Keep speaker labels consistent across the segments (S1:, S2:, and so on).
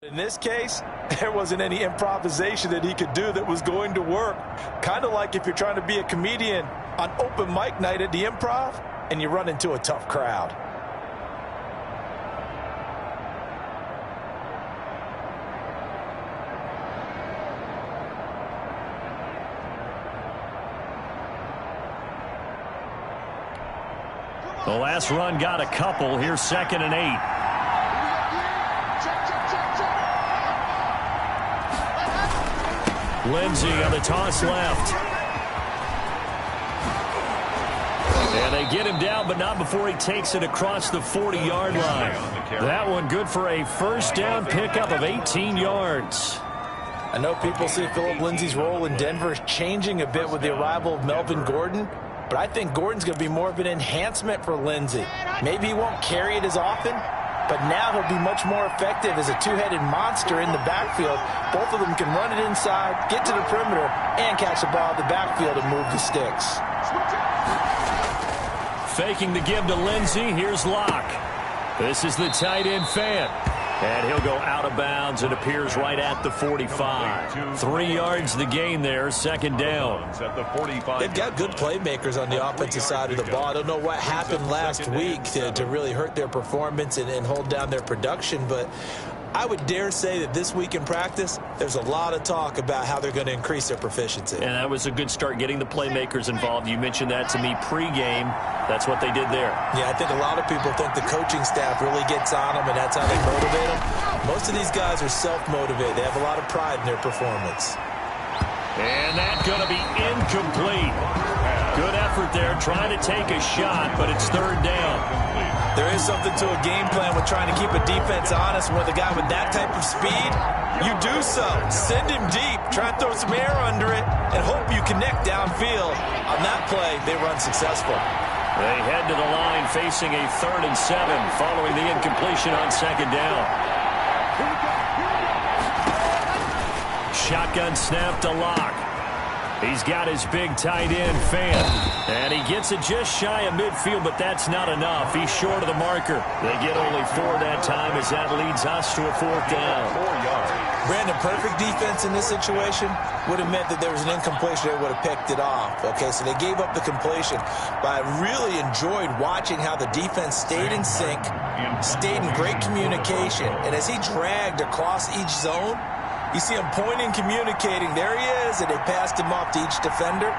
S1: In this case, there wasn't any improvisation that he could do that was going to work. Kind of like if you're trying to be a comedian on open mic night at the Improv and you run into a tough crowd.
S2: The last run got a couple. Here's 2nd and 8. Lindsey on the toss left. And they get him down, but not before he takes it across the 40-yard line. That one good for a first down pickup of 18 yards.
S1: I know people see Phillip Lindsay's role in Denver changing a bit with the arrival of Melvin Gordon, but I think Gordon's going to be more of an enhancement for Lindsay. Maybe he won't carry it as often, but now he'll be much more effective as a two-headed monster in the backfield. Both of them can run it inside, get to the perimeter, and catch the ball in the backfield and move the sticks.
S2: Faking the give to Lindsey. Here's Locke. This is the tight end fan. And he'll go out of bounds. It appears right at the 45. 3 yards the gain there, 2nd down.
S1: They've got good playmakers on the offensive side of the ball. I don't know what happened last week to really hurt their performance and hold down their production, but I would dare say that this week in practice, there's a lot of talk about how they're going to increase their proficiency.
S2: And that was a good start, getting the playmakers involved. You mentioned that to me pregame. That's what they did there.
S1: Yeah, I think a lot of people think the coaching staff really gets on them, and that's how they motivate them. Most of these guys are self-motivated. They have a lot of pride in their performance.
S2: And that's going to be incomplete. Good effort there, trying to take a shot, but it's 3rd down.
S1: There is something to a game plan with trying to keep a defense honest. With a guy with that type of speed, you do so. Send him deep, try to throw some air under it, and hope you connect downfield. On that play, they run successful.
S2: They head to the line facing a 3rd and 7 following the incompletion on 2nd down. Shotgun snap to Locke. He's got his big tight end, Fan. And he gets it just shy of midfield, but that's not enough. He's short of the marker. They get only 4 that time as that leads us to a 4th down.
S1: Brandon, perfect defense in this situation would have meant that there was an incompletion. They would have picked it off. Okay, so they gave up the completion. But I really enjoyed watching how the defense stayed in sync, stayed in great communication. And as he dragged across each zone, you see him pointing, communicating. There he is, and they passed him off to each defender.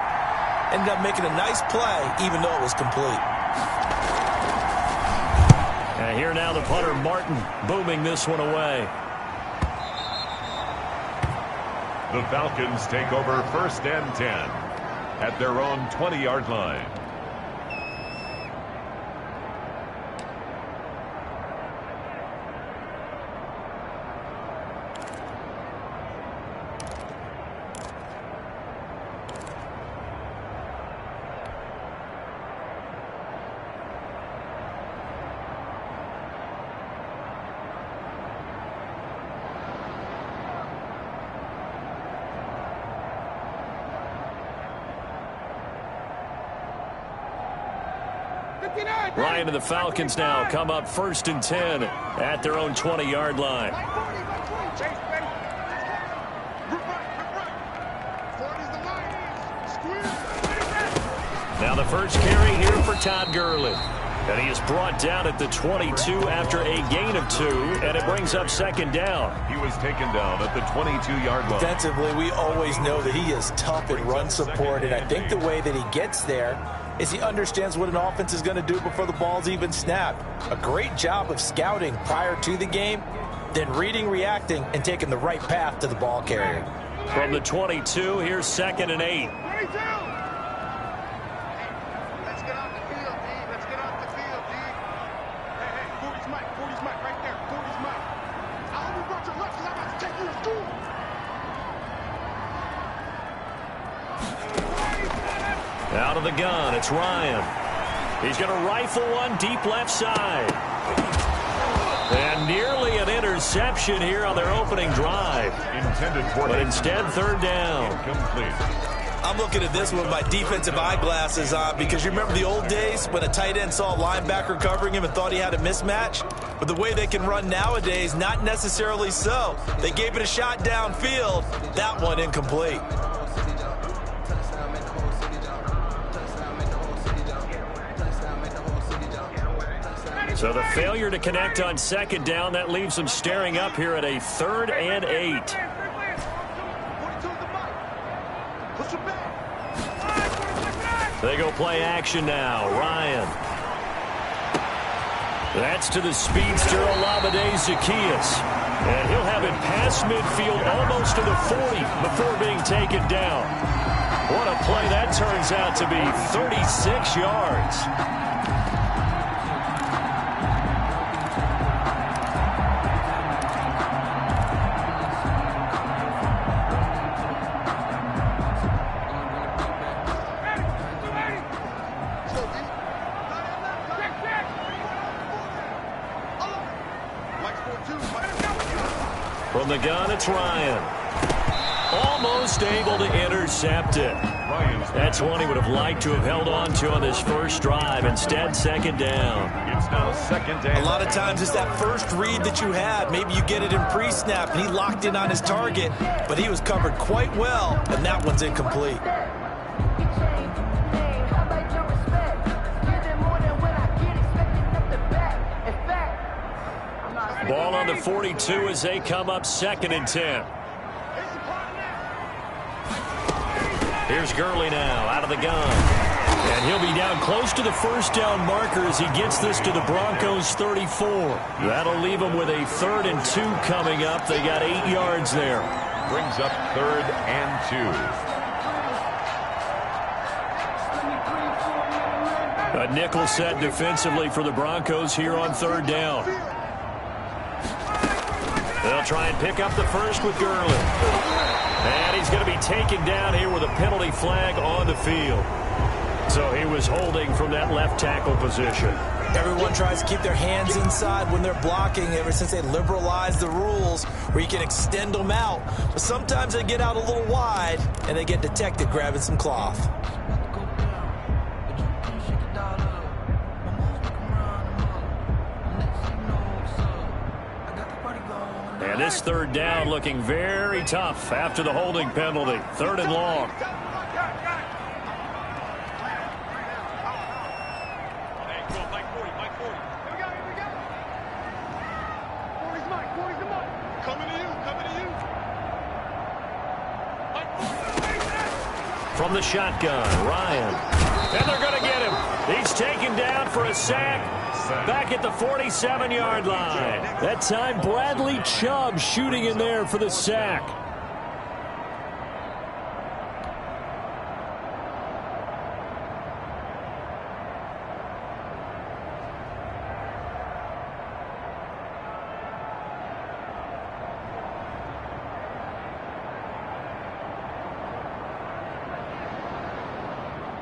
S1: Ended up making a nice play, even though it was complete.
S2: And here now the punter, Martin, booming this one away.
S3: The Falcons take over 1st and 10 at their own 20-yard line.
S2: Ryan and the Falcons now come up 1st and 10 at their own 20-yard line. Now the first carry here for Todd Gurley. And he is brought down at the 22 after a gain of 2, and it brings up 2nd down.
S3: He was taken down at the 22-yard line.
S1: Defensively, we always know that he is tough in run support, and I think the way that he gets there is he understands what an offense is going to do before the ball's even snapped. A great job of scouting prior to the game, then reading, reacting, and taking the right path to the ball carrier.
S2: From the 22, here's 2nd and 8. Out of the gun, it's Ryan. He's going to rifle one deep left side. And nearly an interception here on their opening drive.
S3: Intended for
S2: but instead, 3rd down.
S3: Complete.
S1: I'm looking at this with my defensive eyeglasses on because you remember the old days when a tight end saw a linebacker covering him and thought he had a mismatch? But the way they can run nowadays, not necessarily so. They gave it a shot downfield. That one incomplete.
S2: So the failure to connect on second down, that leaves them staring up here at a 3rd and 8. They go play action now. Ryan. That's to the speedster, Olamide Zaccheaus. And he'll have it past midfield, almost to the 40, before being taken down. What a play that turns out to be. 36 yards. From the gun, it's Ryan. Almost able to intercept it. That's one he would have liked to have held on to on this first drive. Instead, second down.
S3: It's now second down.
S1: A lot of times it's that first read that you have. Maybe you get it in pre-snap, and he locked in on his target, but he was covered quite well, and that one's incomplete.
S2: Ball on the 42 as they come up 2nd and 10. Here's Gurley now out of the gun. And he'll be down close to the first down marker as he gets this to the Broncos 34. That'll leave them with a 3rd and 2 coming up. They got 8 yards there.
S3: Brings up 3rd and 2.
S2: A nickel set defensively for the Broncos here on 3rd down. They'll try and pick up the first with Gurley. And he's going to be taken down here with a penalty flag on the field. So he was holding from that left tackle position.
S1: Everyone tries to keep their hands inside when they're blocking ever since they liberalized the rules where you can extend them out. But sometimes they get out a little wide and they get detected grabbing some cloth.
S2: And this 3rd down looking very tough after the holding penalty. 3rd and long. From the shotgun, Ryan. And they're going to get him. He's taken down for a sack. Back at the 47-yard line. That time, Bradley Chubb shooting in there for the sack.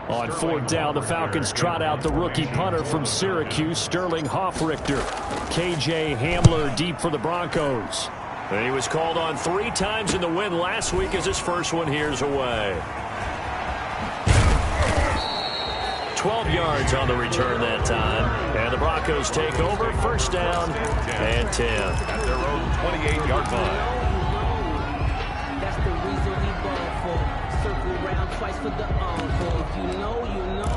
S2: On 4th down, the Falcons trot out the rookie punter from Syracuse, Sterling Hoffrichter. KJ Hamler deep for the Broncos. And he was called on 3 times in the win last week as his first one here's away. 12 yards on the return that time. And the Broncos take over, 1st down and 10.
S3: At their own 28-yard line.
S4: That's the reason we ball for. Circle round twice for the encore. If you know, you know.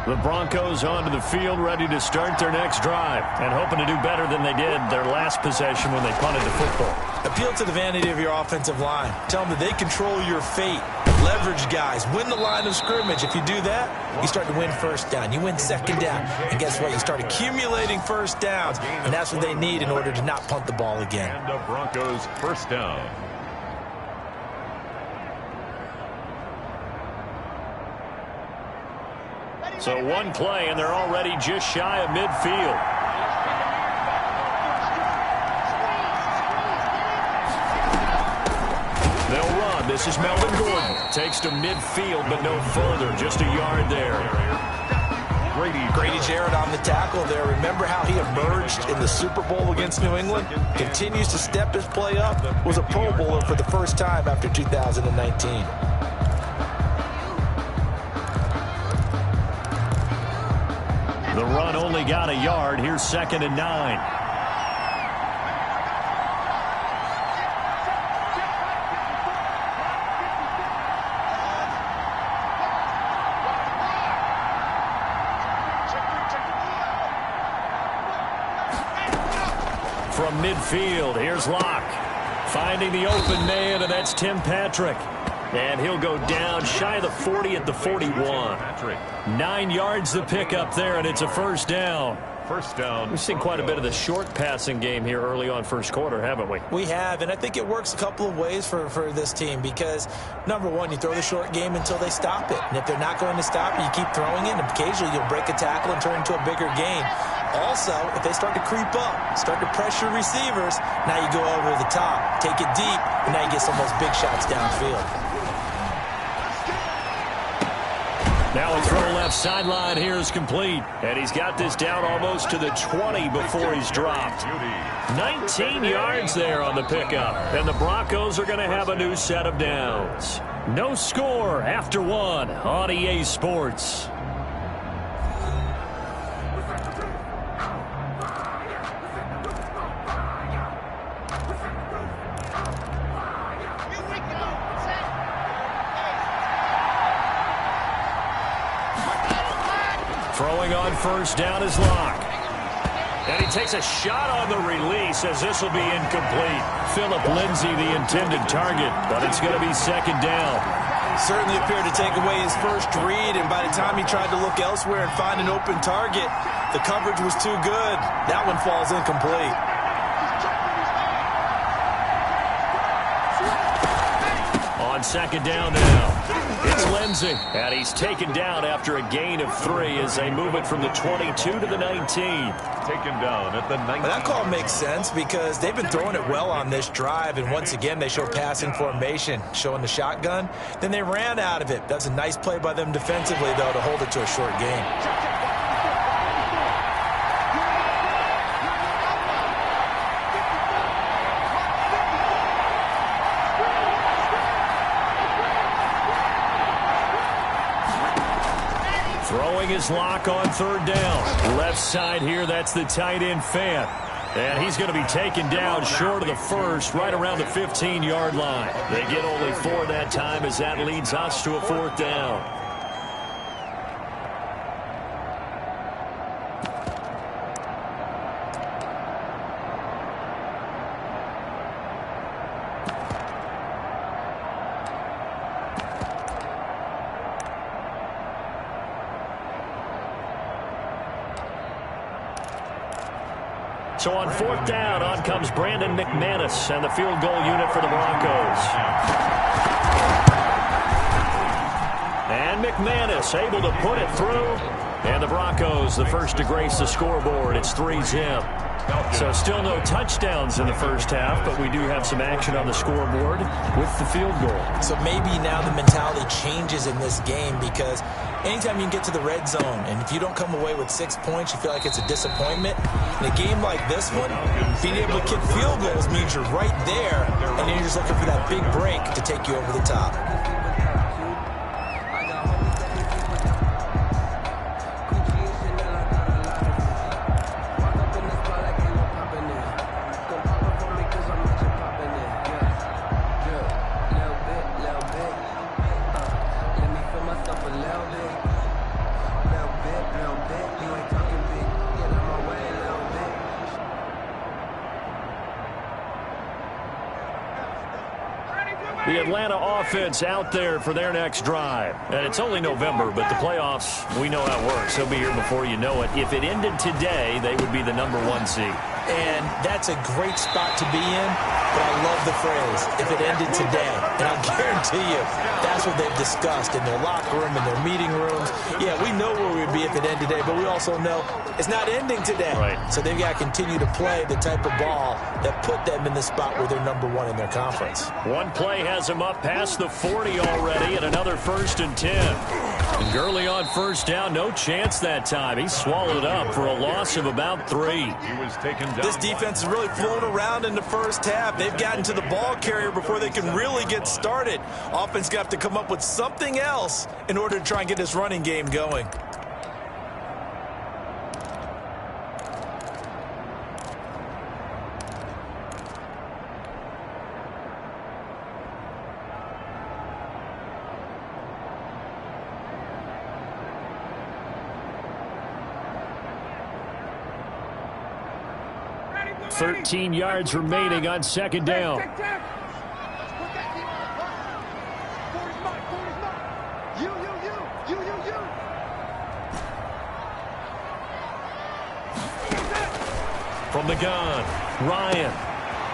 S2: The Broncos onto the field, ready to start their next drive, and hoping to do better than they did their last possession when they punted the football.
S1: Appeal to the vanity of your offensive line. Tell them that they control your fate. Leverage guys. Win the line of scrimmage. If you do that, you start to win 1st down. You win 2nd down. And guess what? You start accumulating 1st downs. And that's what they need in order to not punt the ball again.
S3: And the Broncos 1st down.
S2: So one play, and they're already just shy of midfield. They'll run. This is Melvin Gordon. Takes to midfield, but no further. Just a yard there.
S1: Grady Jarrett on the tackle there. Remember how he emerged in the Super Bowl against New England? Continues to step his play up. Was a Pro Bowler for the first time after 2019.
S2: The run only got a yard. Here's 2nd and 9. From midfield, here's Locke. Finding the open man, and that's Tim Patrick. And he'll go down shy of the 40 at the 41. 9 yards to pick up there, and it's a first down.
S3: First down.
S2: We've seen quite a bit of the short passing game here early on first quarter, haven't we?
S1: We have, and I think it works a couple of ways for this team because, number one, you throw the short game until they stop it. And if they're not going to stop it, you keep throwing it, and occasionally you'll break a tackle and turn into a bigger gain. Also, if they start to creep up, start to pressure receivers, now you go over the top, take it deep, and now you get some of those big shots downfield.
S2: Now a throw left sideline here is complete. And he's got this down almost to the 20 before he's dropped. 19 yards there on the pickup. And the Broncos are going to have a new set of downs. No score after 1 on EA Sports. Throwing on first down is Locke. And he takes a shot on the release as this will be incomplete. Philip Lindsay, the intended target, but it's going to be 2nd down.
S1: Certainly appeared to take away his first read, and by the time he tried to look elsewhere and find an open target, the coverage was too good. That one falls incomplete.
S2: On 2nd down now, it's Lindsay. And he's taken down after a gain of 3 as they move it from the 22 to the 19.
S3: Taken down at the 19.
S1: That call makes sense because they've been throwing it well on this drive, and once again they show passing formation, showing the shotgun. Then they ran out of it. That's a nice play by them defensively, though, to hold it to a short gain.
S2: Throwing his Lock on 3rd down. Left side here, that's the tight end Fant. And he's going to be taken down short of the first, right around the 15-yard line. They get only 4 that time as that leads us to a 4th down. So on 4th down, on comes Brandon McManus and the field goal unit for the Broncos. And McManus able to put it through. And the Broncos, the first to grace the scoreboard. It's 3-zip. So still no touchdowns in the first half, but we do have some action on the scoreboard with the field goal. So
S1: maybe now the mentality changes in this game because anytime you can get to the red zone, and if you don't come away with 6 points, you feel like it's a disappointment. In a game like this one, being able to kick field goals means you're right there, and then you're just looking for that big break to take you over the top.
S2: The Atlanta offense out there for their next drive. And it's only November, but the playoffs, we know how it works. They'll be here before you know it. If it ended today, they would be the #1 seed.
S1: And that's a great spot to be in, but I love the phrase, if it ended today. And I'll guarantee you, that's what they've discussed in their locker room, in their meeting rooms. Yeah, we know where we'd be if it ended today, but we also know it's not ending today.
S2: Right.
S1: So they've got to continue to play the type of ball that put them in the spot where they're #1 in their conference.
S2: One play has him up past the 40 already, and another 1st and 10. And Gurley on first down, no chance that time. He swallowed up for a loss of about 3.
S3: He was taken down.
S1: This defense has really flown around in the first half. They've gotten to the ball carrier before they can really get started. Offense got to come up with something else in order to try and get this running game going.
S2: – 13 yards remaining on 2nd down. From the gun, Ryan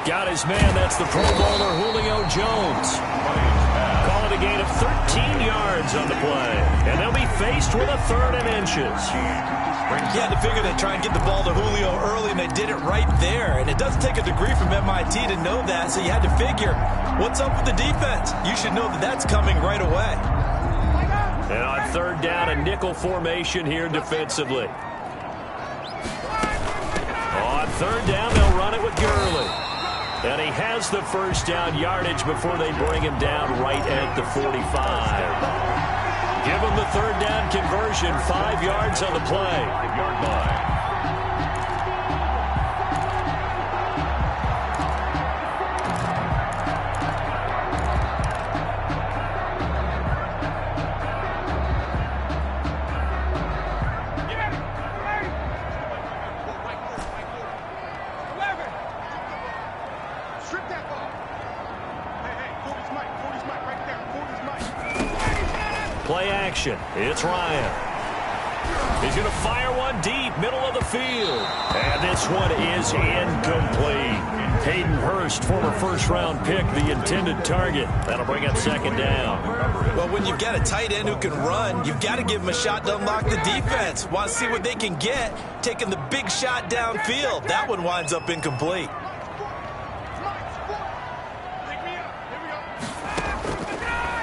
S2: got his man. That's the Pro Bowler Julio Jones. Call it a gain of 13 yards on the play. And they'll be faced with a 3rd and inches.
S1: You had to figure they'd try and get the ball to Julio early, and they did it right there. And it doesn't take a degree from MIT to know that, so you had to figure, what's up with the defense? You should know that that's coming right away.
S2: And on 3rd down, a nickel formation here defensively. On 3rd down, they'll run it with Gurley. And he has the 1st down yardage before they bring him down right at the 45. Give him the 3rd down conversion, 5 yards on the play.
S3: 5-yard line.
S2: Play action. It's Ryan. He's going to fire one deep, middle of the field. And this one is incomplete. Hayden Hurst, former 1st-round pick, the intended target. That'll bring up 2nd down.
S1: Well, when you've got a tight end who can run, you've got to give him a shot to unlock the defense. Want to see what they can get, taking the big shot downfield. That one winds up incomplete.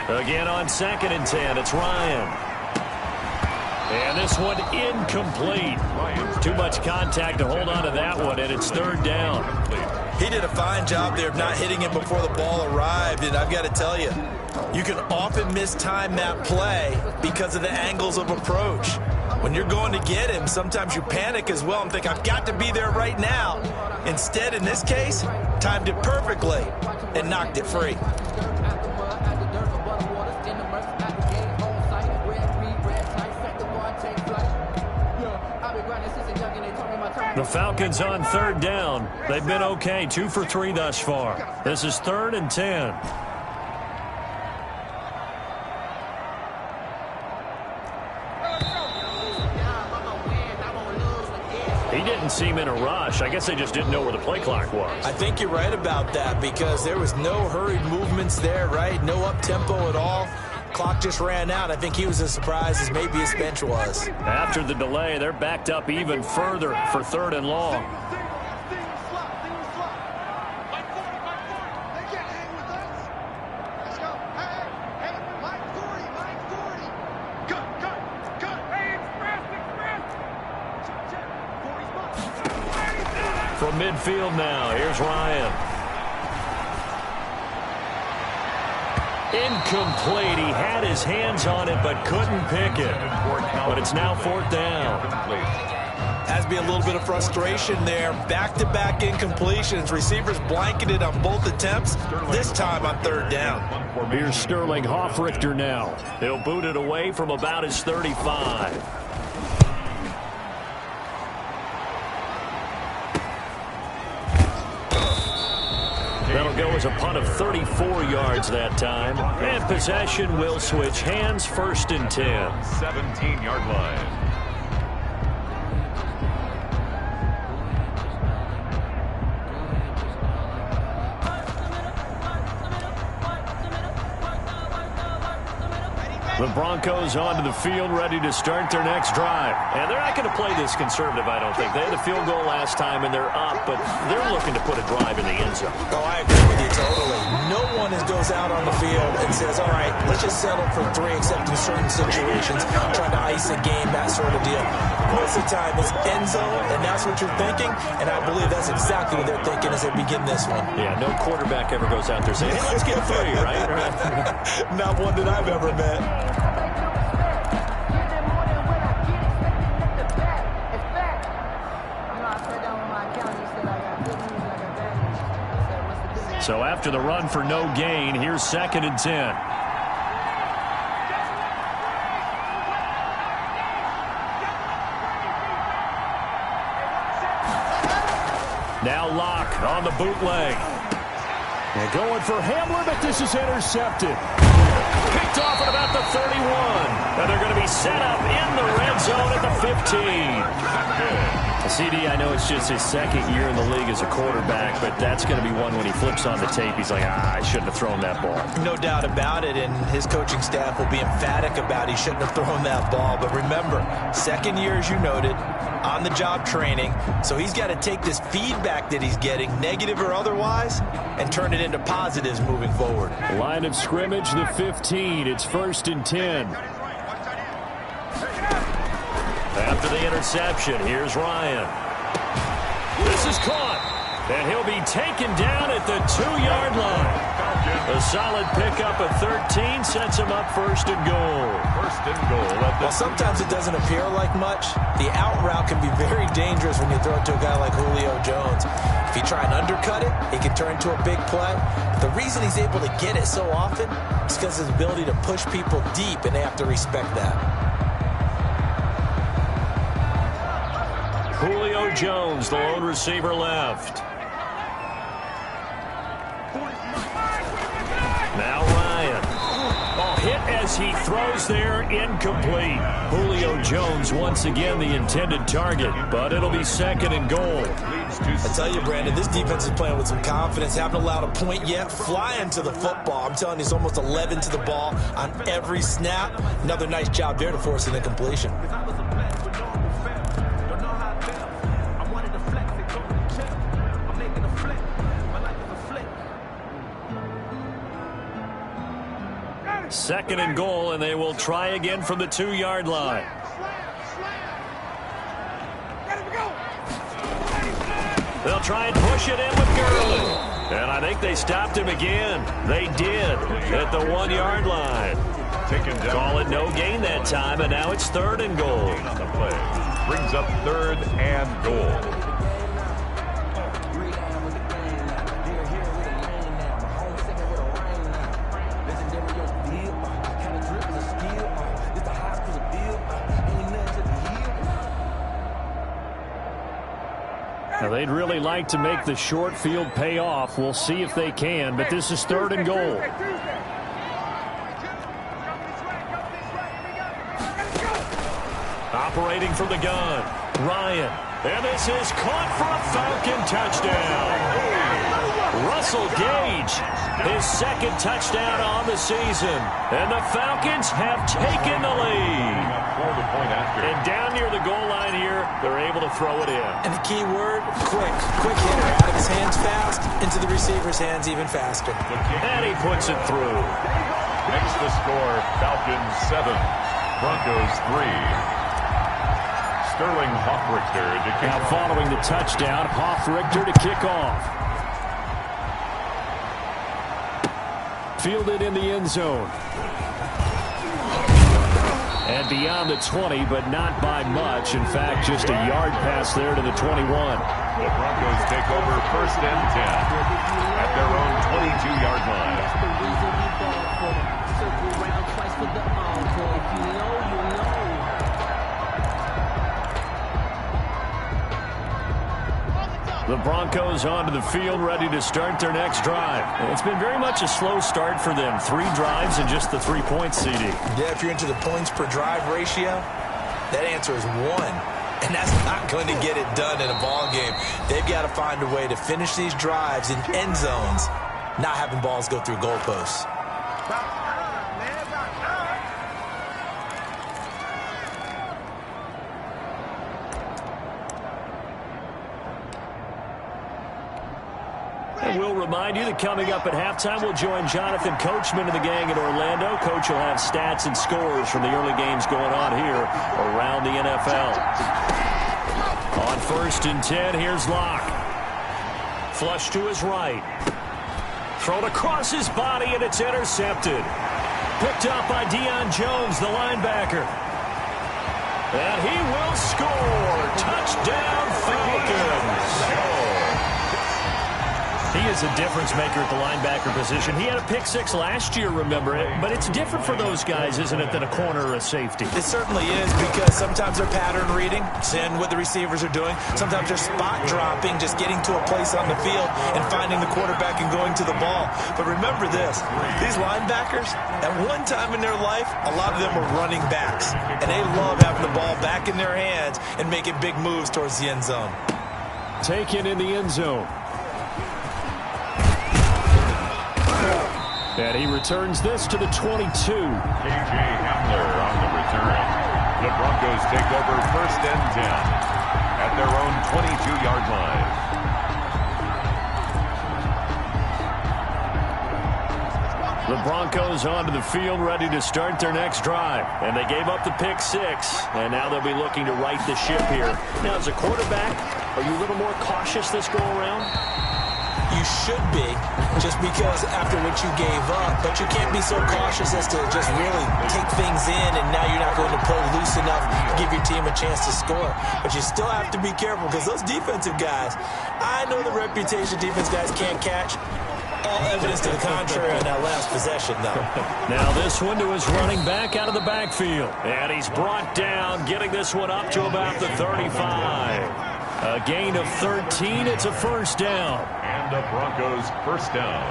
S2: Again on 2nd and 10, it's Ryan. And this one incomplete. Too much contact to hold on to that one, and it's 3rd down.
S1: He did a fine job there of not hitting him before the ball arrived, and I've got to tell you, you can often mistime that play because of the angles of approach. When you're going to get him, sometimes you panic as well and think, I've got to be there right now. Instead, in this case, timed it perfectly and knocked it free.
S2: The Falcons on 3rd down. They've been okay, 2 for 3 thus far. This is 3rd and 10. He didn't seem in a rush. I guess they just didn't know where the play clock was.
S1: I think you're right about that because there was no hurried movements there, right? No up-tempo at all. Clock just ran out. I think he was as surprised as maybe his bench was.
S2: After the delay, they're backed up even further for 3rd and long. From midfield now, here's Ryan. Incomplete. He had his hands on it but couldn't pick it. But it's now 4th down.
S1: Has to be a little bit of frustration there. Back-to-back incompletions. Receivers blanketed on both attempts, this time on 3rd down.
S2: Here's Sterling Hoffrichter now. He'll boot it away from about his 35. That'll go as a punt of 34 yards that time. And possession will switch hands, 1st and 10.
S3: 17-yard line.
S2: The Broncos onto the field, ready to start their next drive. And they're not going to play this conservative, I don't think. They had a field goal last time, and they're up, but they're looking to put a drive in the end zone.
S1: Oh, I agree with you totally. No one goes out on the field and says, all right, let's just settle for 3, except in certain situations, trying to ice a game, that sort of deal. Most of the time, it's end zone, and that's what you're thinking, and I believe that's exactly what they're thinking as they begin this one.
S2: Yeah, no quarterback ever goes out there saying, hey, let's get 3, right?
S1: Not one that I've ever met.
S2: So after the run for no gain, here's 2nd and 10. Now Locke on the bootleg. And going for Hamler, but this is intercepted. Picked off at about the 31. And they're going to be set up in the red zone at the 15. CD, I know it's just his 2nd year in the league as a quarterback, but that's going to be one when he flips on the tape, he's like, I shouldn't have thrown that ball.
S1: No doubt about it, and his coaching staff will be emphatic about he shouldn't have thrown that ball. But remember, 2nd year, as you noted, on-the-job training, so he's got to take this feedback that he's getting, negative or otherwise, and turn it into positives moving forward.
S2: Line of scrimmage, the 15. It's 1st and 10. After the interception, here's Ryan. This is caught, and he'll be taken down at the 2-yard line. A solid pickup of 13 sets him up 1st and goal.
S3: 1st and goal.
S1: Well, sometimes it doesn't appear like much. The out route can be very dangerous when you throw it to a guy like Julio Jones. If you try and undercut it, it can turn into a big play. The reason he's able to get it so often is because of his ability to push people deep, and they have to respect that.
S2: Julio Jones, the lone receiver left. Now Ryan. Oh, hit as he throws there, incomplete. Julio Jones once again the intended target, but it'll be 2nd and goal.
S1: I tell you, Brandon, this defense is playing with some confidence. Haven't allowed a point yet. Flying to the football. I'm telling you, it's almost 11 to the ball on every snap. Another nice job there to force an incompletion.
S2: Second and goal, and they will try again from the 2-yard line. They'll try and push it in with Gurley. And I think they stopped him again. They did at the 1-yard line. Call it no gain that time, and now it's 3rd and goal.
S3: The play brings up 3rd and goal.
S2: Now, they'd really like to make the short field pay off. We'll see if they can, but this is 3rd and goal. Operating from the gun, Ryan. And this is caught for a Falcon touchdown. Russell Gage, his 2nd touchdown on the season. And the Falcons have taken the lead. And down near the goal line here, they're able to throw it in.
S1: And the key word, quick. Quick hitter. Out of his hands fast, into the receiver's hands even faster.
S2: And he puts it through.
S3: Makes the score Falcons 7, Broncos 3. Sterling Hoffrichter to kick
S2: Now
S3: off.
S2: following the touchdown, Hoffrichter to kick off. Fielded in the end zone. And beyond the 20, but not by much. In fact, just a yard pass there to the 21.
S3: The Broncos take over 1st and 10 at their own 22-yard line.
S4: That's the reason we ball for. Circle round twice for the encore. If you know, you know.
S2: The Broncos onto the field, ready to start their next drive. It's been very much a slow start for them. 3 drives and just the 3 points, CD.
S1: Yeah, if you're into the points per drive ratio, that answer is 1. And that's not going to get it done in a ball game. They've got to find a way to finish these drives in end zones, not having balls go through goalposts.
S2: remind you that coming up at halftime, we'll join Jonathan Coachman and the gang in Orlando. Coach will have stats and scores from the early games going on here around the NFL. On 1st and 10, here's Locke. Flush to his right. Thrown across his body, and it's intercepted. Picked up by Deion Jones, the linebacker. And he will score. Touchdown, Falcons. He is a difference maker at the linebacker position. He had a pick 6 last year, remember it? But it's different for those guys, isn't it, than a corner or a safety?
S1: It certainly is, because sometimes they're pattern reading, seeing what the receivers are doing. Sometimes they're spot dropping, just getting to a place on the field and finding the quarterback and going to the ball. But remember this, these linebackers, at one time in their life, a lot of them were running backs. And they love having the ball back in their hands and making big moves towards the end zone.
S2: Taken in the end zone. And he returns this to the 22.
S3: K.J. Hamler on the return. The Broncos take over 1st and 10 at their own 22-yard line.
S2: The Broncos onto the field, ready to start their next drive. And they gave up the pick 6, and now they'll be looking to right the ship here. Now, as a quarterback, are you a little more cautious this go-around?
S1: You should be, just because after what you gave up, but you can't be so cautious as to just really take things in, and now you're not going to play loose enough to give your team a chance to score. But you still have to be careful, because those defensive guys, I know the reputation defense guys can't catch. All evidence to the contrary on that last possession, though.
S2: Now this one to his running back out of the backfield. And he's brought down, getting this one up to about the 35. A gain of 13. It's a 1st down.
S3: And the Broncos 1st down.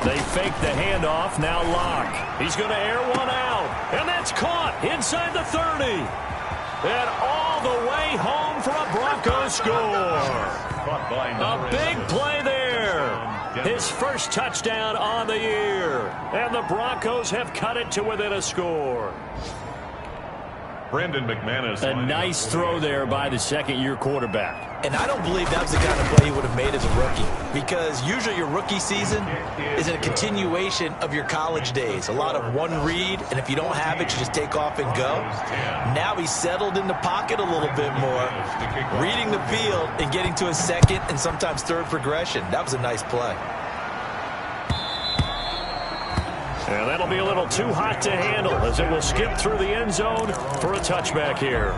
S2: They fake the handoff. Now Locke. He's going to air one out. And that's caught inside the 30. And all the way home for a Broncos score. A big play there. His first touchdown on the year. And the Broncos have cut it to within a score.
S3: Brandon McManus.
S2: A nice throw there by the second-year quarterback.
S1: And I don't believe that was the kind of play he would have made as a rookie, because usually your rookie season is a continuation of your college days. A lot of one read, and if you don't have it, you just take off and go. Now he's settled in the pocket a little bit more, reading the field and getting to his second and sometimes third progression. That was a nice play.
S2: And that'll be a little too hot to handle, as it will skip through the end zone for a touchback here.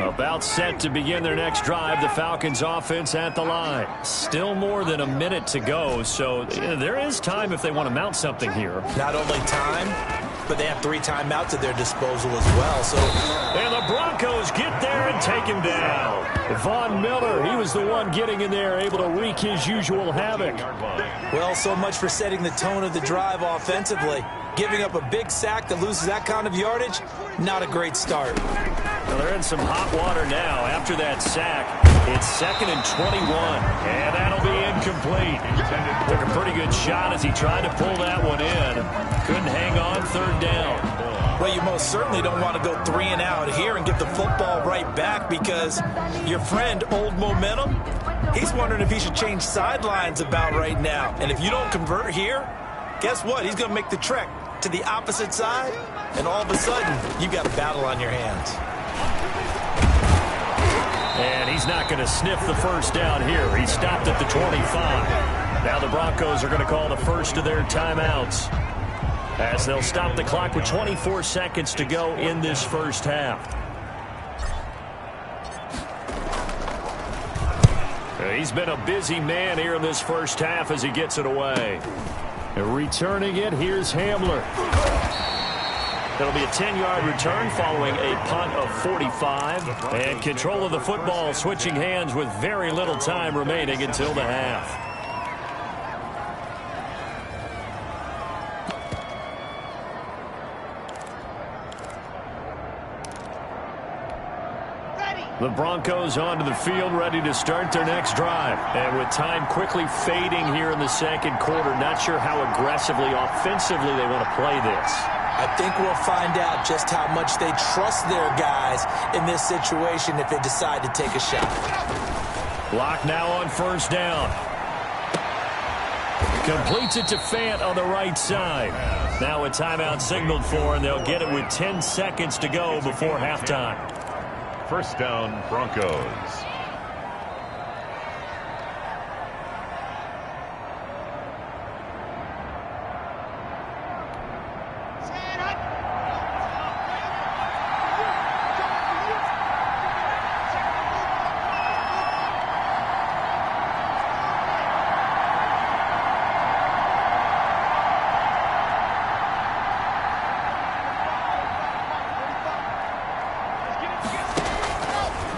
S2: About set to begin their next drive. The Falcons offense at the line. Still more than a minute to go, so there is time if they want to mount something here.
S1: Not only time, but they have 3 timeouts at their disposal as well.
S2: And the Broncos get there and take him down. Von Miller, he was the one getting in there, able to wreak his usual havoc.
S1: Well, so much for setting the tone of the drive offensively. Giving up a big sack that loses that kind of yardage, not a great start.
S2: Well, they're in some hot water now after that sack. It's 2nd and 21, and that'll be incomplete. Took a pretty good shot as he tried to pull that one in. Couldn't hang on 3rd down.
S1: Well, you most certainly don't want to go 3 and out here and get the football right back, because your friend, Old Momentum, he's wondering if he should change sidelines about right now. And if you don't convert here, guess what? He's going to make the trek to the opposite side, and all of a sudden, you've got a battle on your hands.
S2: And he's not going to sniff the 1st down here. He stopped at the 25. Now the Broncos are going to call the first of their timeouts, as they'll stop the clock with 24 seconds to go in this first half. He's been a busy man here in this first half as he gets it away. Returning it, here's Hamler. It'll be a 10-yard return following a punt of 45. And control of the football switching hands with very little time remaining until the half. The Broncos onto the field, ready to start their next drive. And with time quickly fading here in the second quarter, not sure how aggressively, offensively they want to play this.
S1: I think we'll find out just how much they trust their guys in this situation if they decide to take a shot.
S2: Lock now on first down. Completes it to Fant on the right side. Now a timeout signaled for, and they'll get it with 10 seconds to go before halftime.
S3: First down, Broncos.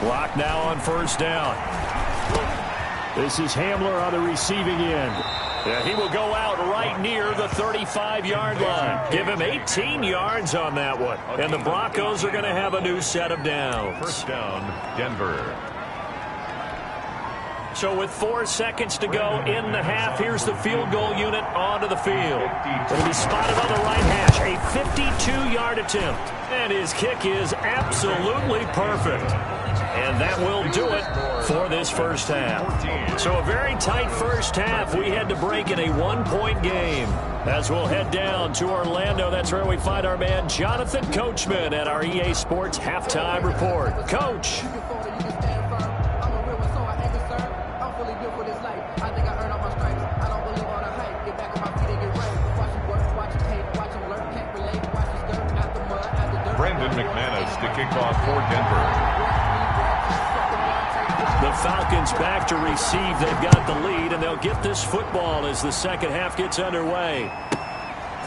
S2: Block now on first down. This is Hamler on the receiving end. Yeah, he will go out right near the 35-yard line. Give him 18 yards on that one. And the Broncos are going to have a new set of downs.
S3: First down, Denver.
S2: So with 4 seconds to go in the half, here's the field goal unit onto the field. It'll be spotted on the right hash. A 52-yard attempt. And his kick is absolutely perfect. And that will do it for this first half. So a very tight first half. We had to break in a 1-point game. As we'll head down to Orlando, that's where we find our man Jonathan Coachman at our EA Sports Halftime Report. Coach.
S3: McManus to kick off for Denver.
S2: The Falcons back to receive. They've got the lead, and they'll get this football as the second half gets underway.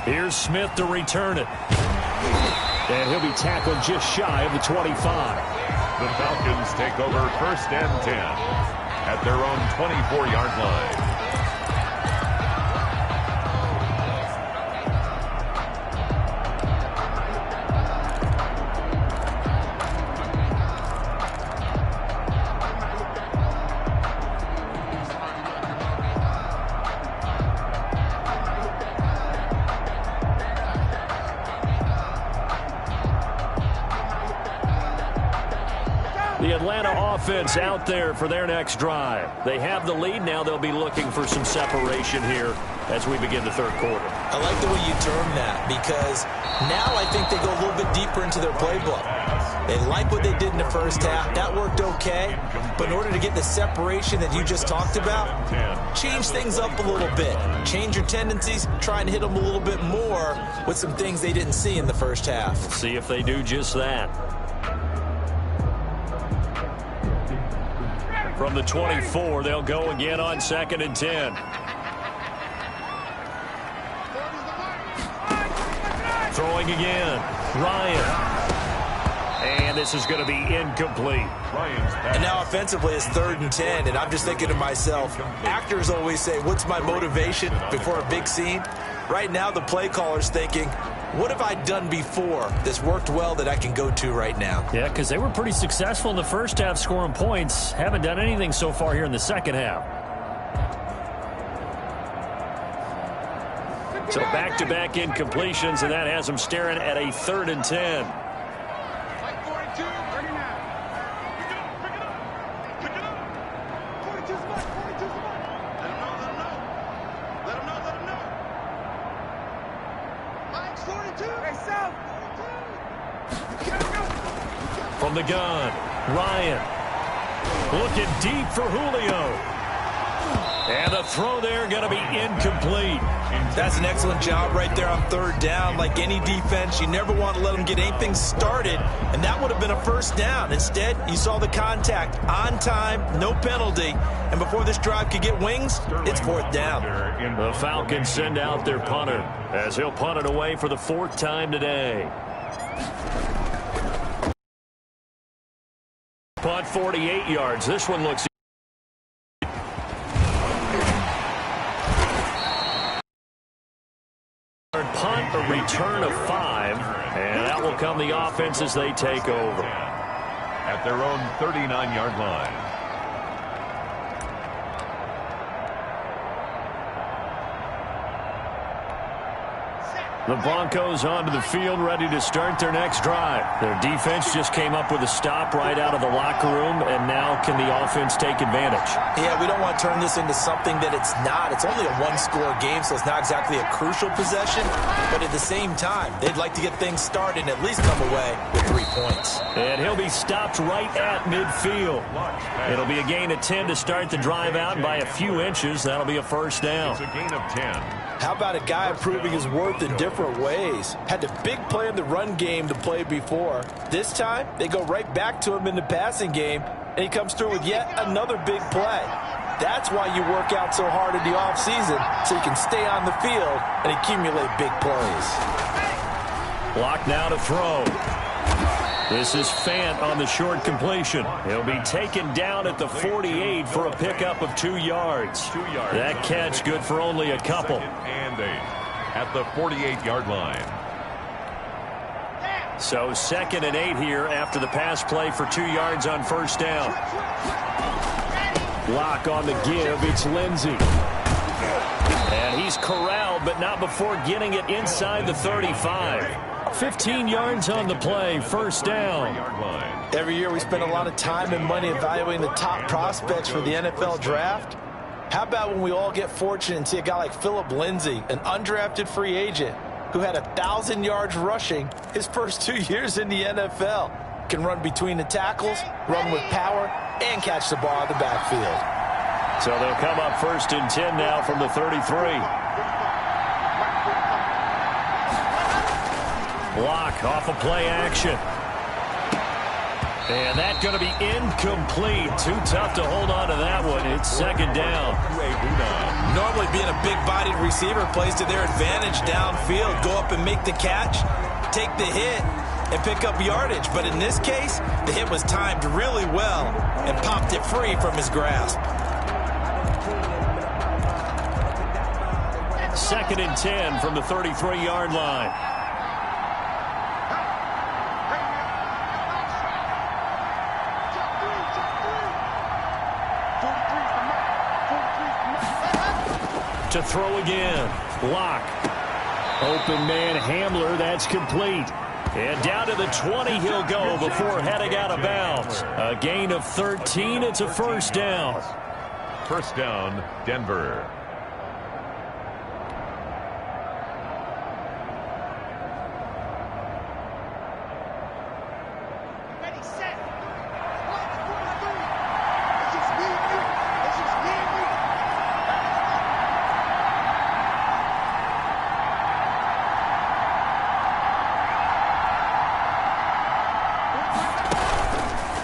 S2: Here's Smith to return it. And he'll be tackled just shy of the 25.
S3: The Falcons take over first and 10 at their own 24-yard line.
S2: The Atlanta offense out there for their next drive. They have the lead. Now they'll be looking for some separation here as we begin the third quarter.
S1: I like the way you term that, because now I think they go a little bit deeper into their playbook. They like what they did in the first half. That worked okay. But in order to get the separation that you just talked about, change things up a little bit. Change your tendencies. Try and hit them a little bit more with some things they didn't see in the first half.
S2: We'll see if they do just that. From the 24, they'll go again on 2nd and 10. Throwing again. Ryan. And this is going to be incomplete.
S1: And now offensively it's 3rd and 10, and I'm just thinking to myself, actors always say, what's my motivation before a big scene? Right now the play caller's thinking, what have I done before that's worked well that I can go to right now?
S2: Yeah, because they were pretty successful in the first half scoring points. Haven't done anything so far here in the second half. So back-to-back incompletions, and that has them staring at a 3rd and 10. From the gun, Ryan looking deep for Julio. And the throw there going to be incomplete.
S1: That's an excellent job right there on 3rd down. Like any defense, you never want to let them get anything started, and that would have been a first down. Instead, you saw the contact on time, no penalty, and before this drive could get wings, it's 4th down.
S2: The Falcons send out their punter as he'll punt it away for the 4th time today. Punt 48 yards. This one looks punt, a return of 5, and that will come the offense as they take over.
S3: at their own 39-yard line.
S2: The Broncos onto the field, ready to start their next drive. Their defense just came up with a stop right out of the locker room, and now can the offense take advantage?
S1: Yeah, we don't want to turn this into something that it's not. It's only a one-score game, so it's not exactly a crucial possession. But at the same time, they'd like to get things started and at least come away with 3 points.
S2: And he'll be stopped right at midfield. It'll be a gain of 10 to start the drive out, and by a few inches, that'll be a first down.
S3: It's a gain of 10.
S1: How about a guy proving his worth in different ways? Had the big play in the run game to play before. This time, they go right back to him in the passing game, and he comes through with yet another big play. That's why you work out so hard in the offseason, so you can stay on the field and accumulate big plays.
S2: Block now to throw. This is Fant on the short completion. He'll be taken down at the 48 for a pickup of 2 yards.
S3: 2 yards.
S2: That catch good for only a couple.
S3: And 8 at the 48-yard line.
S2: So 2nd and 8 here after the pass play for 2 yards on first down. Block on the give. It's Lindsey. And he's corralled, but not before getting it inside the 35. 15 yards on the play, first down.
S1: Every year we spend a lot of time and money evaluating the top prospects for the NFL draft. How about when we all get fortunate and see a guy like Philip Lindsay, an undrafted free agent who had 1,000 yards rushing his first 2 years in the NFL. Can run between the tackles, run with power, and catch the ball in the backfield.
S2: So they'll come up 1st and 10 now from the 33. Block off of play action. And that's going to be incomplete. Too tough to hold on to that one. It's 2nd down.
S1: Normally being a big-bodied receiver plays to their advantage downfield. Go up and make the catch, take the hit, and pick up yardage. But in this case, the hit was timed really well and popped it free from his grasp.
S2: 2nd and 10 from the 33-yard line. To throw again. Block. Open man Hamler. That's complete. And down to the 20 he'll go before heading out of bounds. A gain of 13. It's a first down.
S3: First down, Denver.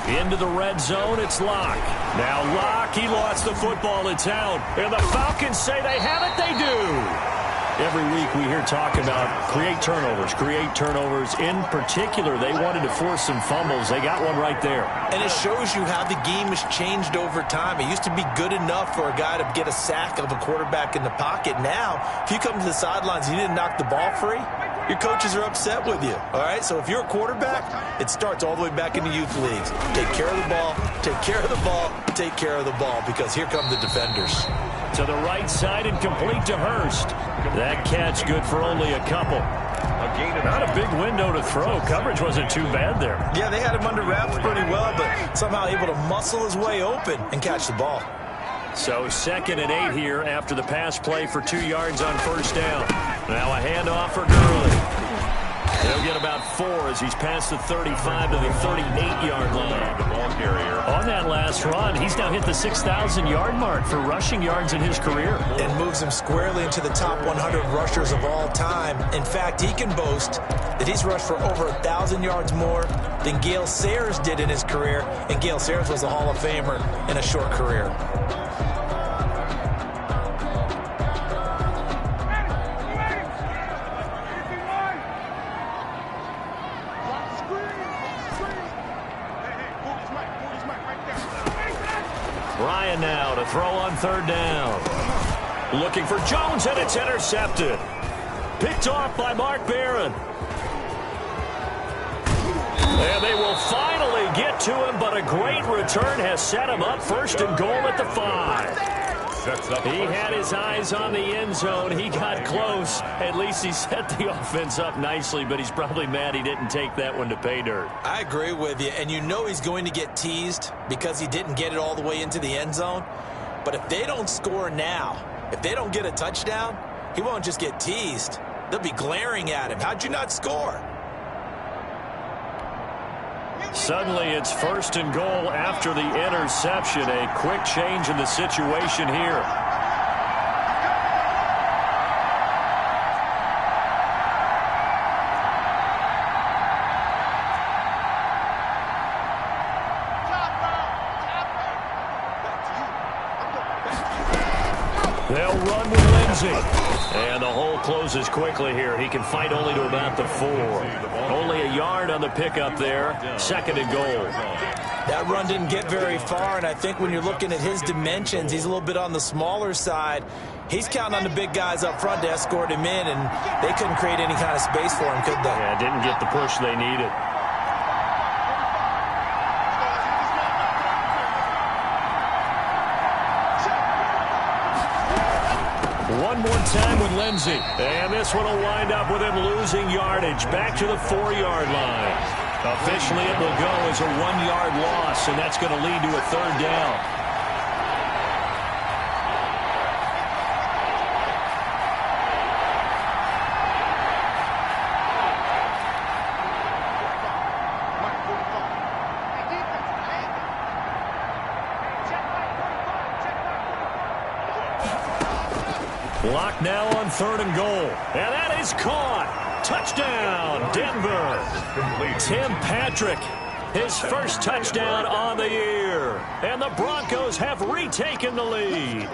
S2: Into the red zone, it's Locke. Now Locke, he lost the football in town. And the Falcons say they have it, they do. Every week we hear talk about create turnovers. In particular, they wanted to force some fumbles. They got one right there.
S1: And it shows you how the game has changed over time. It used to be good enough for a guy to get a sack of a quarterback in the pocket. Now, if you come to the sidelines and you didn't knock the ball free, your coaches are upset with you, all right? So if you're a quarterback, it starts all the way back in the youth leagues. Take care of the ball, take care of the ball, take care of the ball, because here come the defenders.
S2: To the right side and complete to Hurst. That catch good for only a couple. Not a big window to throw. Coverage wasn't too bad there.
S1: Yeah, they had him under wraps pretty well, but somehow able to muscle his way open and catch the ball.
S2: So 2nd and 8 here after the pass play for 2 yards on first down. Now a handoff for Gurley. He'll get about 4 as he's past the 35 to the 38-yard line.
S3: The ball carrier.
S2: On that last run, he's now hit the 6,000-yard mark for rushing yards in his career.
S1: And moves him squarely into the top 100 rushers of all time. In fact, he can boast that he's rushed for over 1,000 yards more than Gale Sayers did in his career. And Gale Sayers was a Hall of Famer in a short career.
S2: Ryan now to throw on 3rd down. Looking for Jones, and it's intercepted. Picked off by Mark Barron. And they will finally get to him, but a great return has set him up first and goal at the 5. He had his eyes on the end zone. He got close. At least he set the offense up nicely, but he's probably mad he didn't take that one to pay dirt.
S1: I agree with you, and you know he's going to get teased because he didn't get it all the way into the end zone. But if they don't score now, if they don't get a touchdown, he won't just get teased. They'll be glaring at him. How'd you not score?
S2: Suddenly it's first and goal after the interception. A quick change in the situation here. They'll run with Lindsey. And the hole closes quickly here. He can fight only to about the 4. Only a yard on the pickup there. Second and goal.
S1: That run didn't get very far, and I think when you're looking at his dimensions, he's a little bit on the smaller side. He's counting on the big guys up front to escort him in, and they couldn't create any kind of space for him, could they?
S2: Yeah, didn't get the push they needed. One more time with Lindsey. And this one will wind up with him losing yardage back to the 4-yard line. Officially, it will go as a 1-yard loss, and that's going to lead to a 3rd down. Block now on 3rd and goal. And that is caught. Touchdown, Denver. Tim Patrick, his first touchdown on the year. And the Broncos have retaken the lead.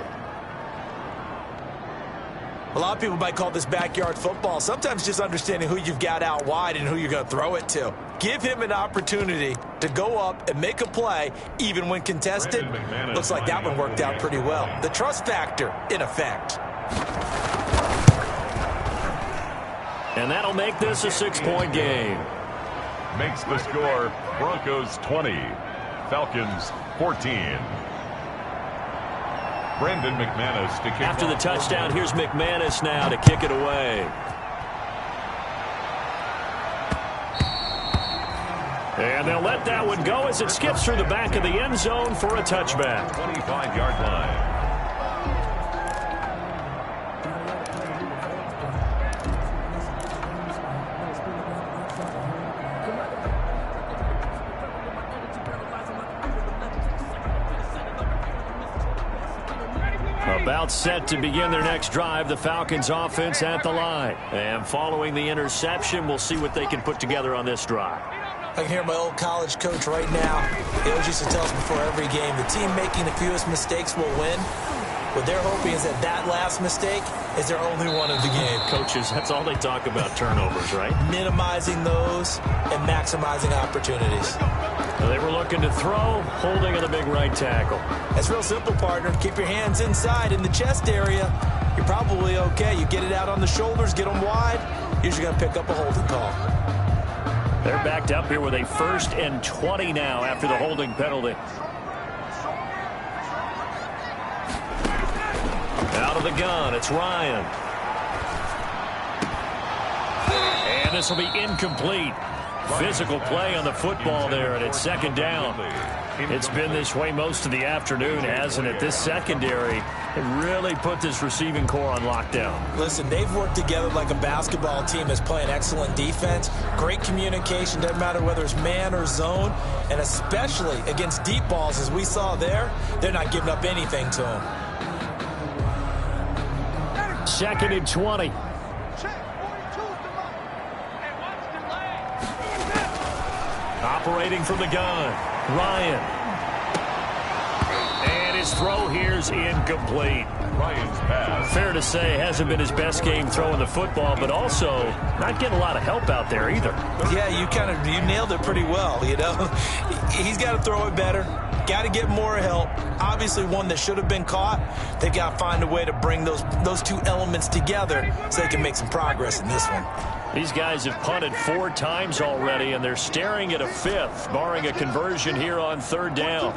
S1: A lot of people might call this backyard football. Sometimes just understanding who you've got out wide and who you're going to throw it to. Give him an opportunity to go up and make a play, even when contested. Looks like that one worked out pretty well. The trust factor, in effect.
S2: And that'll make this a 6-point game.
S3: Makes the score Broncos 20, Falcons 14. Brandon McManus to kick
S2: After the touchdown, here's McManus now to kick it away. And they'll let that one go as it skips through the back of the end zone for a touchback.
S3: 25-yard line.
S2: About set to begin their next drive, the Falcons offense at the line. And following the interception, we'll see what they can put together on this drive.
S1: I can hear my old college coach right now. He always used to tell us before every game, the team making the fewest mistakes will win. What they're hoping is that that last mistake is their only one of the game.
S2: Coaches, that's all they talk about, turnovers, right?
S1: Minimizing those and maximizing opportunities.
S2: They were looking to throw, holding on the big right tackle.
S1: That's real simple, partner. Keep your hands inside in the chest area. You're probably okay. You get it out on the shoulders, get them wide. Usually going to pick up a holding call.
S2: They're backed up here with a 1st and 20 now after the holding penalty. Out of the gun, it's Ryan. And this will be incomplete. Physical play on the football there, and it's 2nd down. It's been this way most of the afternoon, hasn't it? This secondary it really put this receiving core on lockdown.
S1: Listen, they've worked together like a basketball team that's playing excellent defense. Great communication, doesn't matter whether it's man or zone, and especially against deep balls, as we saw there, they're not giving up anything to them.
S2: 2nd and 20. Operating from the gun, Ryan. And his throw here's incomplete.
S3: Ryan's pass.
S2: Fair to say, hasn't been his best game throwing the football, but also not getting a lot of help out there either.
S1: Yeah, you nailed it pretty well, you know. He's got to throw it better. Got to get more help. Obviously, one that should have been caught. They got to find a way to bring those two elements together so they can make some progress in this one.
S2: These guys have punted 4 times already, and they're staring at a 5th, barring a conversion here on 3rd down.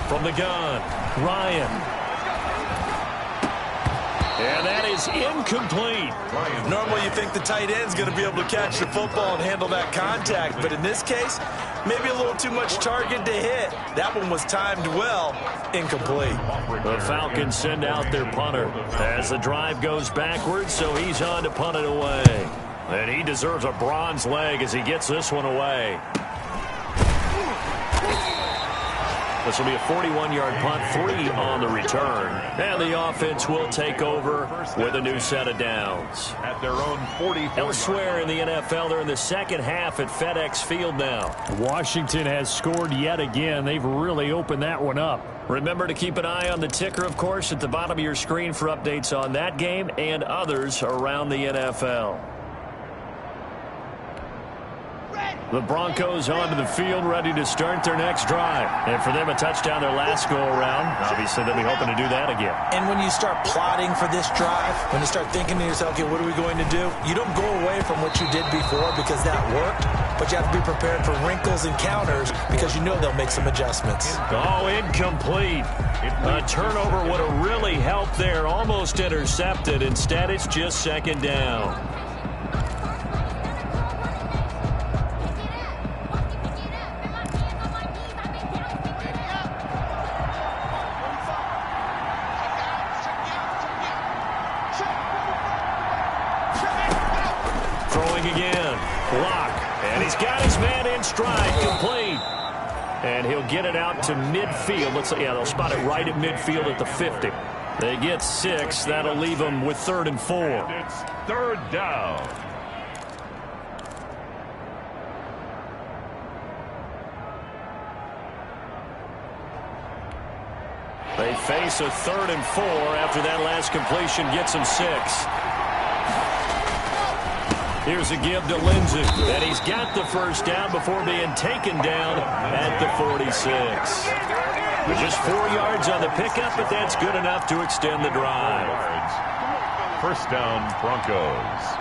S2: From the gun, Ryan. And that is incomplete.
S1: Normally you think the tight end's going to be able to catch the football and handle that contact, but in this case, maybe a little too much target to hit. That one was timed well, incomplete.
S2: The Falcons send out their punter as the drive goes backwards, so he's on to punt it away. And he deserves a bronze leg as he gets this one away. This will be a 41-yard punt, 3 on the return. And the offense will take over with a new set of downs.
S3: At their own 44.
S2: Elsewhere in the NFL, they're in the second half at FedEx Field now.
S5: Washington has scored yet again. They've really opened that one up.
S2: Remember to keep an eye on the ticker, of course, at the bottom of your screen for updates on that game and others around the NFL. The Broncos onto the field, ready to start their next drive. And for them, a touchdown their last go-around. Obviously, they'll be hoping to do that again.
S1: And when you start plotting for this drive, when you start thinking to yourself, okay, what are we going to do? You don't go away from what you did before because that worked, but you have to be prepared for wrinkles and counters because you know they'll make some adjustments.
S2: Oh, incomplete. A turnover would have really helped there. Almost intercepted. Instead, it's just 2nd down. And he'll get it out to midfield. They'll spot it right at midfield at the 50. They get 6. That'll leave them with 3rd and 4.
S3: And it's 3rd down.
S2: They face a 3rd and 4 after that last completion gets them 6. Here's a give to Lindsey, and he's got the 1st down before being taken down at the 46. Just 4 yards on the pickup, but that's good enough to extend the drive.
S3: 1st down, Broncos.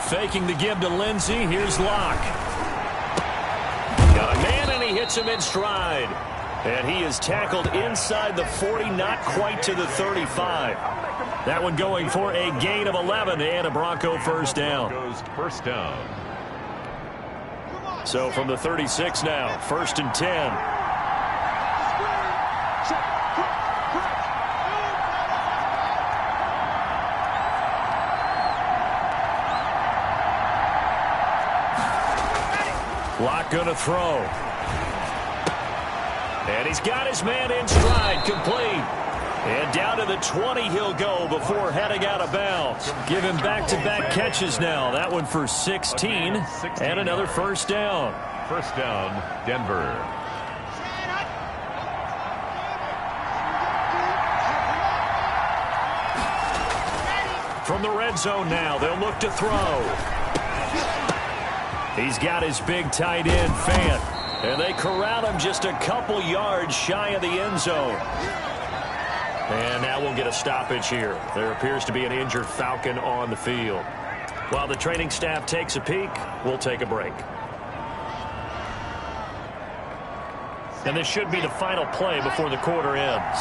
S2: Faking the give to Lindsey. Here's Locke. Got a man, and he hits him in stride. And he is tackled inside the 40, not quite to the 35. That one going for a gain of 11 and a Bronco 1st down.
S3: Goes 1st down.
S2: So from the 36 now, 1st and 10. Locke going to throw. And he's got his man in stride, complete. And down to the 20 he'll go before heading out of bounds. Give him back-to-back catches now. That one for 16 and another 1st down.
S3: 1st down, Denver.
S2: From the red zone now, they'll look to throw. He's got his big tight end, Fant. And they corral him just a couple yards shy of the end zone. And now we'll get a stoppage here. There appears to be an injured Falcon on the field. While the training staff takes a peek, we'll take a break. And this should be the final play before the quarter ends.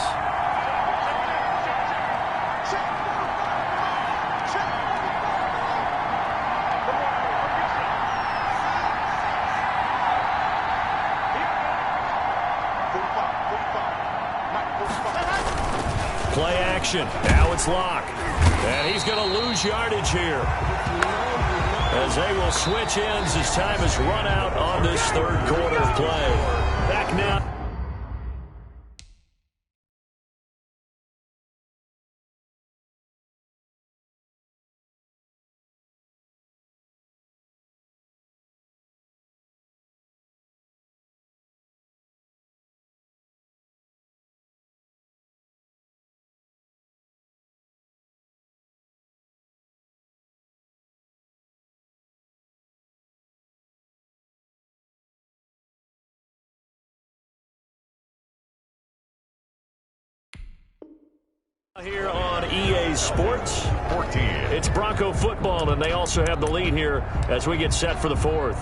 S2: Play action. Now it's Locke. And he's going to lose yardage here. As they will switch ends as time has run out on this 3rd quarter play. Back now. Here on EA Sports,
S3: 14.
S2: it's Bronco football, and they also have the lead here as we get set for the fourth.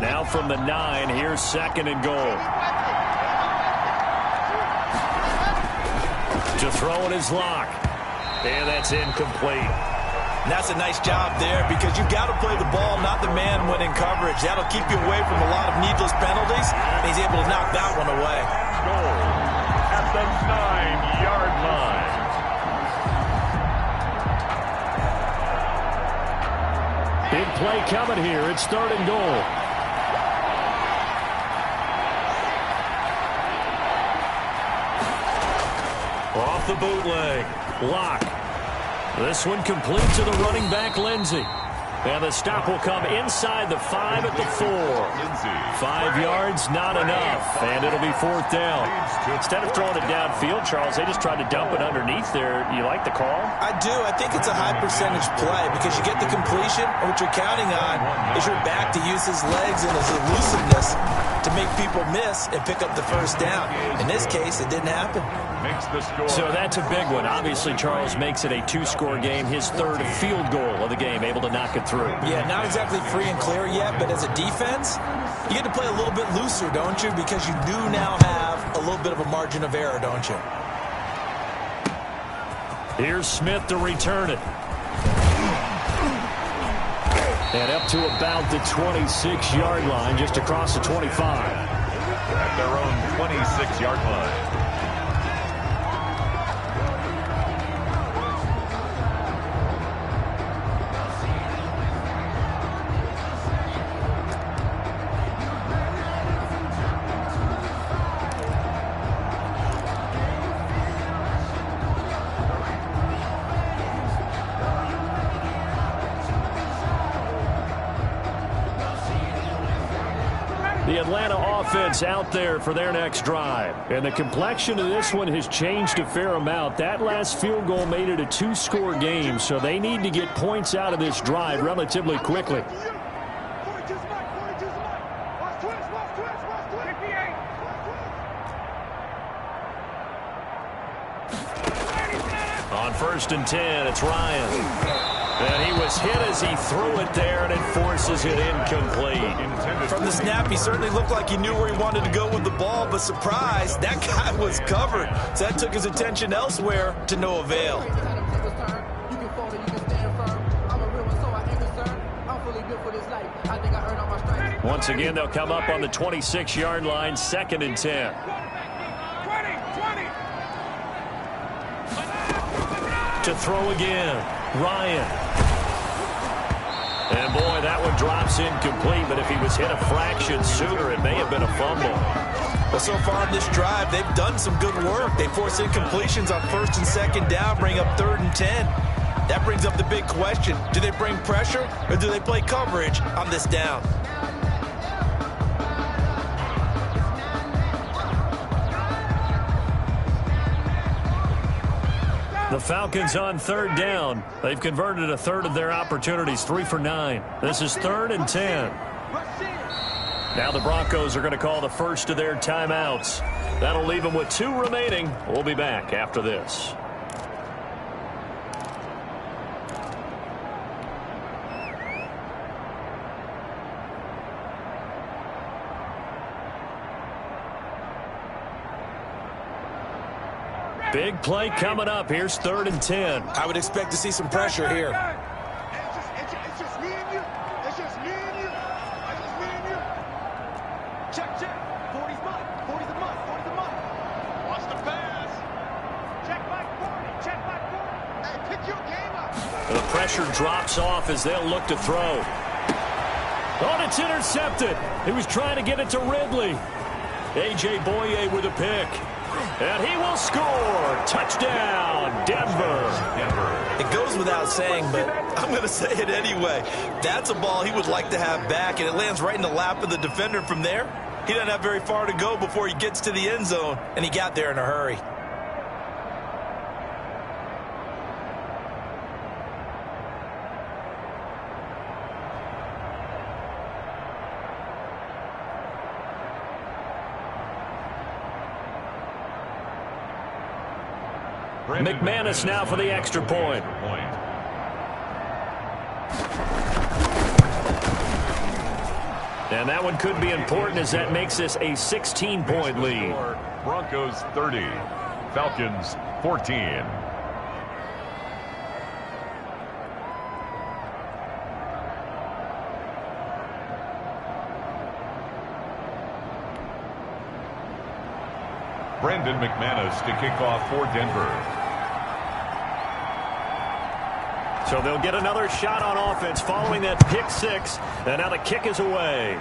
S2: Now from the 9, here's 2nd and goal. To throw it is Locke, and that's incomplete.
S1: And that's a nice job there because you've got to play the ball, not the man when in coverage. That'll keep you away from a lot of needless penalties, and he's able to knock that one away.
S3: Goal at the 9-yard line.
S2: Big play coming here. It's 3rd and goal. Off the bootleg. Locke. This one complete to the running back, Lindsey. And the stop will come inside the 5 at the 4. 5 yards, not enough. And it'll be 4th down. Instead of throwing it downfield, Charles, they just tried to dump it underneath there. You like the call?
S1: I do. I think it's a high percentage play because you get the completion, and what you're counting on is your back to use his legs and his elusiveness to make people miss and pick up the 1st down. In this case, it didn't happen.
S3: Makes the score.
S2: So that's a big one. Obviously, Charles makes it a 2-score game. His 3rd field goal of the game, able to knock it through.
S1: Yeah, not exactly free and clear yet, but as a defense, you get to play a little bit looser, don't you? Because you do now have a little bit of a margin of error, don't you?
S2: Here's Smith to return it. And up to about the 26-yard line, just across the 25.
S3: At their own 26-yard line.
S2: The Atlanta offense out there for their next drive. And the complexion of this one has changed a fair amount. That last field goal made it a 2-score game, so they need to get points out of this drive relatively quickly. On 1st and 10, it's Ryan. And he was hit as he threw it there, and it forces it incomplete.
S1: From the snap, he certainly looked like he knew where he wanted to go with the ball, but surprise, that guy was covered. So that took his attention elsewhere to no avail.
S2: Once again, they'll come up on the 26-yard line, 2nd and 10. To throw again, Ryan. And boy, that one drops incomplete, but if he was hit a fraction sooner, it may have been a fumble.
S1: Well, so far in this drive, they've done some good work. They force incompletions on 1st and 2nd down, bring up 3rd and 10. That brings up the big question. Do they bring pressure or do they play coverage on this down?
S2: The Falcons on 3rd down. They've converted a 1/3 of their opportunities, 3 for 9. This is 3rd and 10. Now the Broncos are going to call the first of their timeouts. That'll leave them with 2 remaining. We'll be back after this. Big play coming up. Here's 3rd and 10.
S1: I would expect to see some pressure here.
S6: It's just me and you. It's just me and you. It's just me and you. Check. 40's mine. 40's the month. 40's the month. Watch the pass. Check back 40. Check back 40. Hey, pick your game up.
S2: The pressure drops off as they'll look to throw. Oh, it's intercepted. He was trying to get it to Ridley. A.J. Boye with a pick. And he will score. Touchdown, Denver.
S1: It goes without saying, but I'm going to say it anyway. That's a ball he would like to have back, and it lands right in the lap of the defender from there. He doesn't have very far to go before he gets to the end zone, and he got there in a hurry.
S2: McManus now for the extra point. And that one could be important as that makes this a 16-point lead.
S3: Broncos 30, Falcons 14. Brandon McManus to kick off for Denver.
S2: So they'll get another shot on offense following that pick six. And now the kick is away.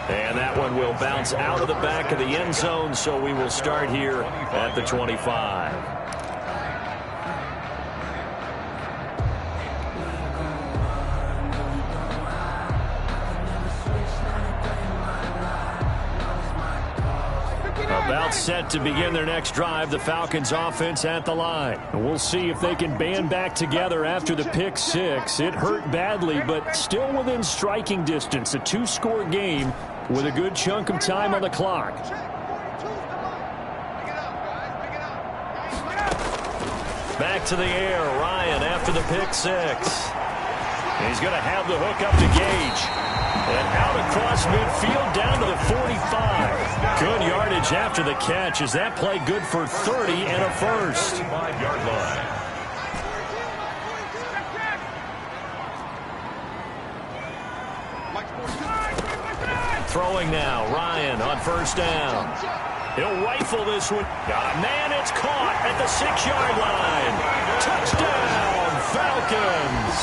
S2: And that one will bounce out of the back of the end zone, so we will start here at the 25. About set to begin their next drive, the Falcons offense at the line.
S5: We'll see if they can band back together after the pick six. It hurt badly, but still within striking distance. A two-score game with a good chunk of time on the clock.
S2: Back to the air, Ryan after the pick six. He's going to have the hook up to Gage. And out across midfield down to the 45. Good yardage after the catch. Is that play good for 30 and a first?
S3: 5-yard line.
S2: Throwing now, Ryan on first down. He'll rifle this one. Got a man, it's caught at the 6-yard line. Touchdown, Falcons.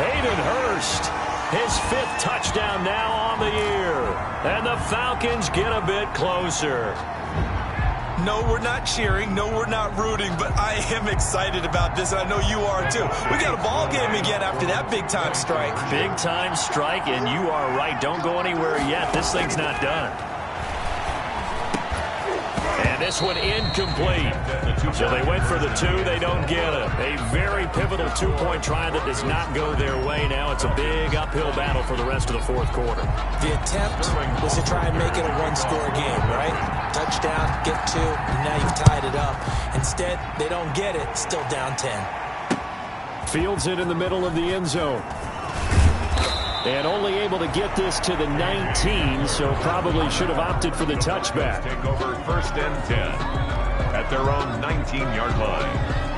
S2: Hayden Hurst. His 5th touchdown now on the year. And the Falcons get a bit closer.
S1: No, we're not cheering. No, we're not rooting. But I am excited about this, and I know you are too. We got a ball game again after that big-time strike.
S2: Big-time strike, and you are right. Don't go anywhere yet. This thing's not done. And this one incomplete. So they went for the 2. They don't get it. A very pivotal 2-point try that does not go their way. Now it's a big uphill battle for the rest of the fourth quarter.
S1: The attempt was to try and make it a one-score game, right? Touchdown, get 2, and now you've tied it up. Instead, they don't get it. Still down 10.
S5: Fields it in the middle of the end zone. And only able to get this to the 19, so probably should have opted for the touchback.
S3: Take over first and 10 at their own 19-yard line.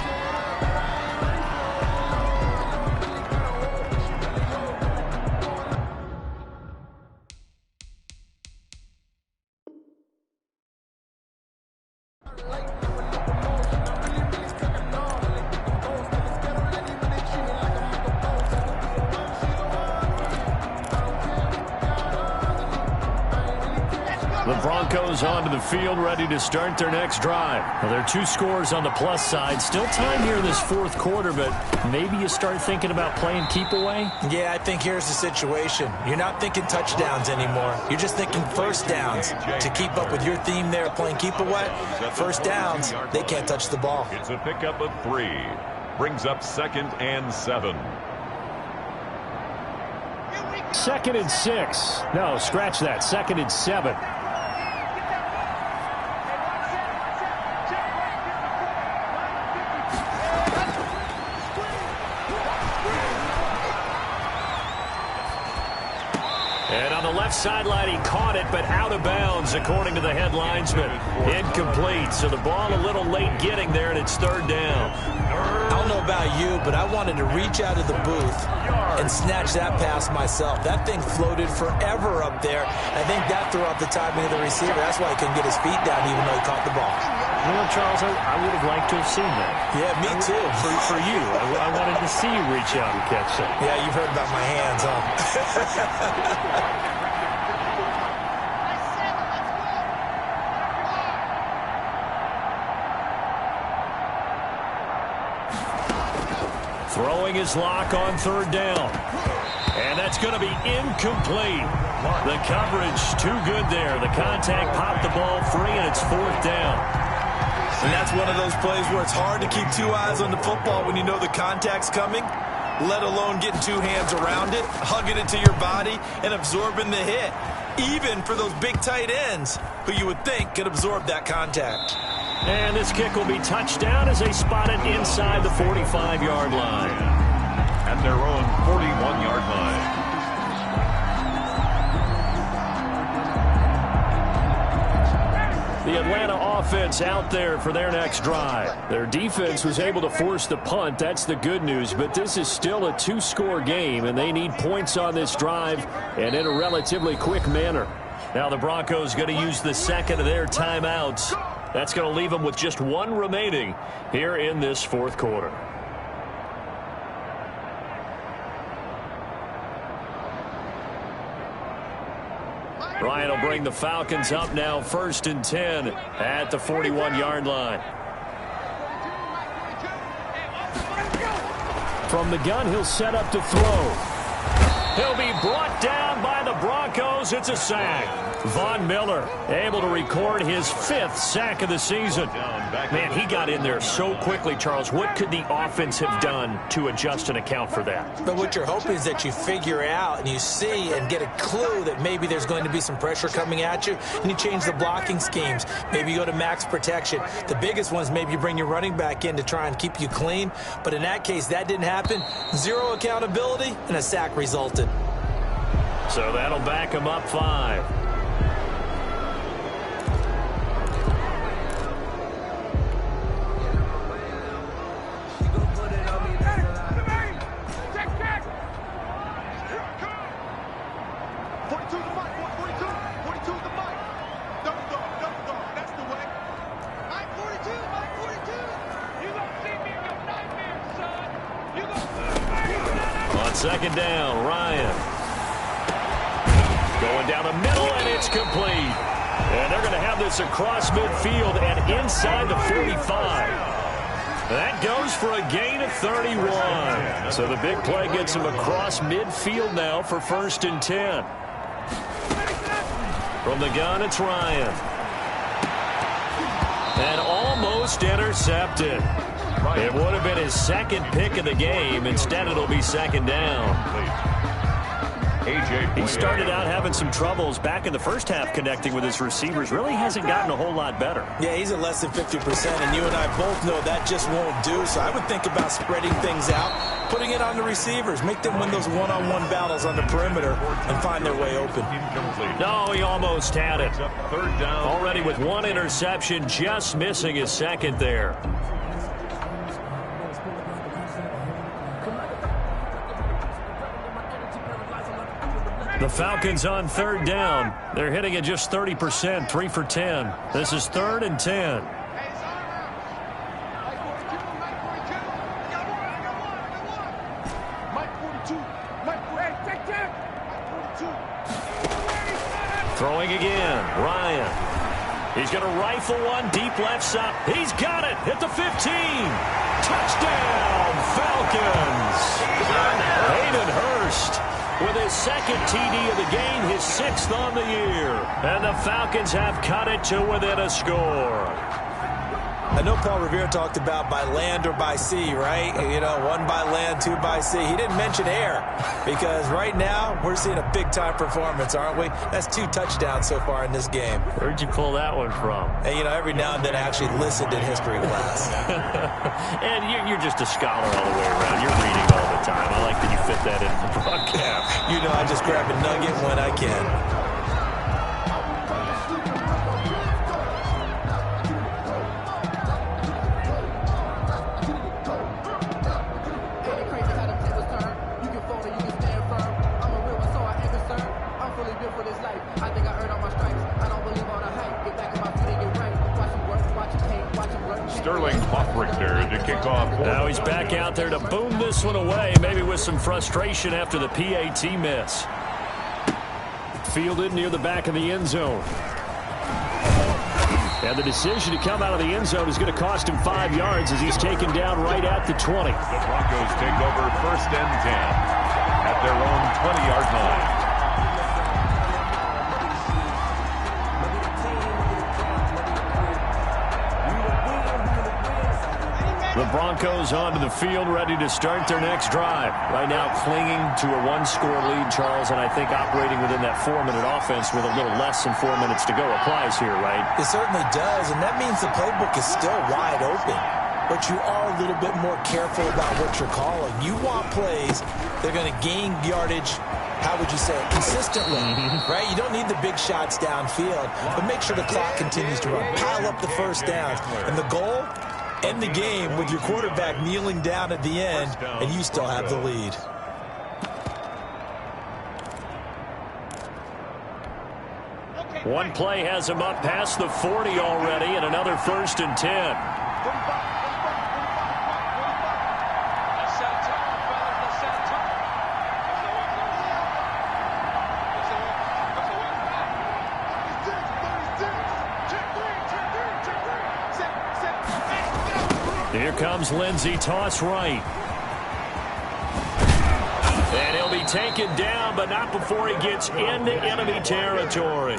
S5: Onto the field, ready to start their next drive. Well, there are 2 scores on the plus side. Still time here in this fourth quarter, but maybe you start thinking about playing keep away?
S1: Yeah, I think here's the situation. You're not thinking touchdowns anymore. You're just thinking first downs. To keep up with your theme there, playing keep away, first downs, they can't touch the ball.
S3: It's a pickup of 3. Brings up 2nd and 7.
S5: 2nd and 6. No, scratch that. 2nd and 7.
S2: Sideline, he caught it, but out of bounds, according to the head linesman. Incomplete, so the ball a little late getting there, and it's 3rd down.
S1: I don't know about you, but I wanted to reach out of the booth and snatch that pass myself. That thing floated forever up there. I think that threw off the timing of the receiver. That's why he couldn't get his feet down, even though he caught the ball.
S5: You know, Charles, I would have liked to have seen that.
S1: Yeah, me too.
S5: For you. I wanted to see you reach out and catch that.
S1: Yeah, you've heard about my hands, huh?
S2: Throwing his lock on 3rd down. And that's going to be incomplete. The coverage too good there. The contact popped the ball free, and it's 4th down.
S1: And that's one of those plays where it's hard to keep 2 eyes on the football when you know the contact's coming, let alone getting 2 hands around it, hugging it to your body, and absorbing the hit. even for those big tight ends who you would think could absorb that contact.
S5: And this kick will be touchdown as they spot it inside the 45-yard line.
S3: At their own 41-yard line.
S5: The Atlanta offense out there for their next drive. Their defense was able to force the punt. That's the good news. But this is still a two-score game, and they need points on this drive and in a relatively quick manner. Now the Broncos going to use the second of their timeouts. That's going to leave them with just one remaining here in this fourth quarter. Ryan will bring the Falcons up now, 1st and 10 at the 41-yard line. From the gun, he'll set up to throw. He'll be brought down by the Broncos. It's a sack. Von Miller able to record his 5th sack of the season. Man, he got in there so quickly, Charles. What could the offense have done to adjust and account for that?
S1: But what you're hoping is that you figure out and you see and get a clue that maybe there's going to be some pressure coming at you, and you change the blocking schemes. Maybe you go to max protection. The biggest one is maybe you bring your running back in to try and keep you clean. But in that case, that didn't happen. 0 accountability, and a sack resulted.
S5: So that'll back him up 5. Second down, Ryan. Going down the middle, and it's complete. And they're going to have this across midfield and inside the 45. That goes for a gain of 31. So the big play gets him across midfield now for 1st and 10. From the gun, it's Ryan. And almost intercepted. It would have been his 2nd pick of the game. Instead, it'll be 2nd down. He started out having some troubles back in the first half connecting with his receivers. Really hasn't gotten a whole lot better.
S1: Yeah, he's at less than 50%, and you and I both know that just won't do. So I would think about spreading things out, putting it on the receivers, make them win those one-on-one battles on the perimeter and find their way open.
S5: No, he almost had it. Already with 1 interception, just missing his 2nd there. The Falcons on 3rd down. They're hitting at just 30%, 3 for 10. This is 3rd and 10. Throwing again, Ryan. He's going to rifle one deep left side. He's got it at the 15. Touchdown, Falcons. Hayden Hurst with his 2nd TD of the game, his 6th on the year. And the Falcons have cut it to within a score.
S1: I know Paul Revere talked about by land or by sea, right? You know, 1 by land, 2 by sea. He didn't mention air because right now we're seeing a big-time performance, aren't we? That's 2 touchdowns so far in this game.
S5: Where'd you pull that one from?
S1: And, you know, every now and then I actually listened in history class.
S5: And you're just a scholar all the way around. You're reading all the time. I like that you fit that into the broadcast.
S1: You know, I just grab a nugget when I can.
S3: To kick off.
S5: Now he's back out there to boom this one away, maybe with some frustration after the PAT miss. Fielded near the back of the end zone. And the decision to come out of the end zone is going to cost him 5 yards as he's taken down right at the 20.
S3: The Broncos take over 1st and 10 at their own 20-yard line.
S5: The Broncos onto the field, ready to start their next drive. Right now clinging to a one-score lead, Charles, and I think operating within that 4-minute offense with a little less than 4 minutes to go applies here, right?
S1: It certainly does, and that means the playbook is still wide open. But you are a little bit more careful about what you're calling. You want plays that are going to gain yardage, how would you say it, consistently, right? You don't need the big shots downfield, but make sure the clock continues to run. Pile up the first downs. And the goal? End the game with your quarterback kneeling down at the end, and you still have the lead.
S5: One play has him up past the 40 already, and another 1st and 10. Here comes Lindsey, toss right. And he'll be taken down, but not before he gets into enemy territory.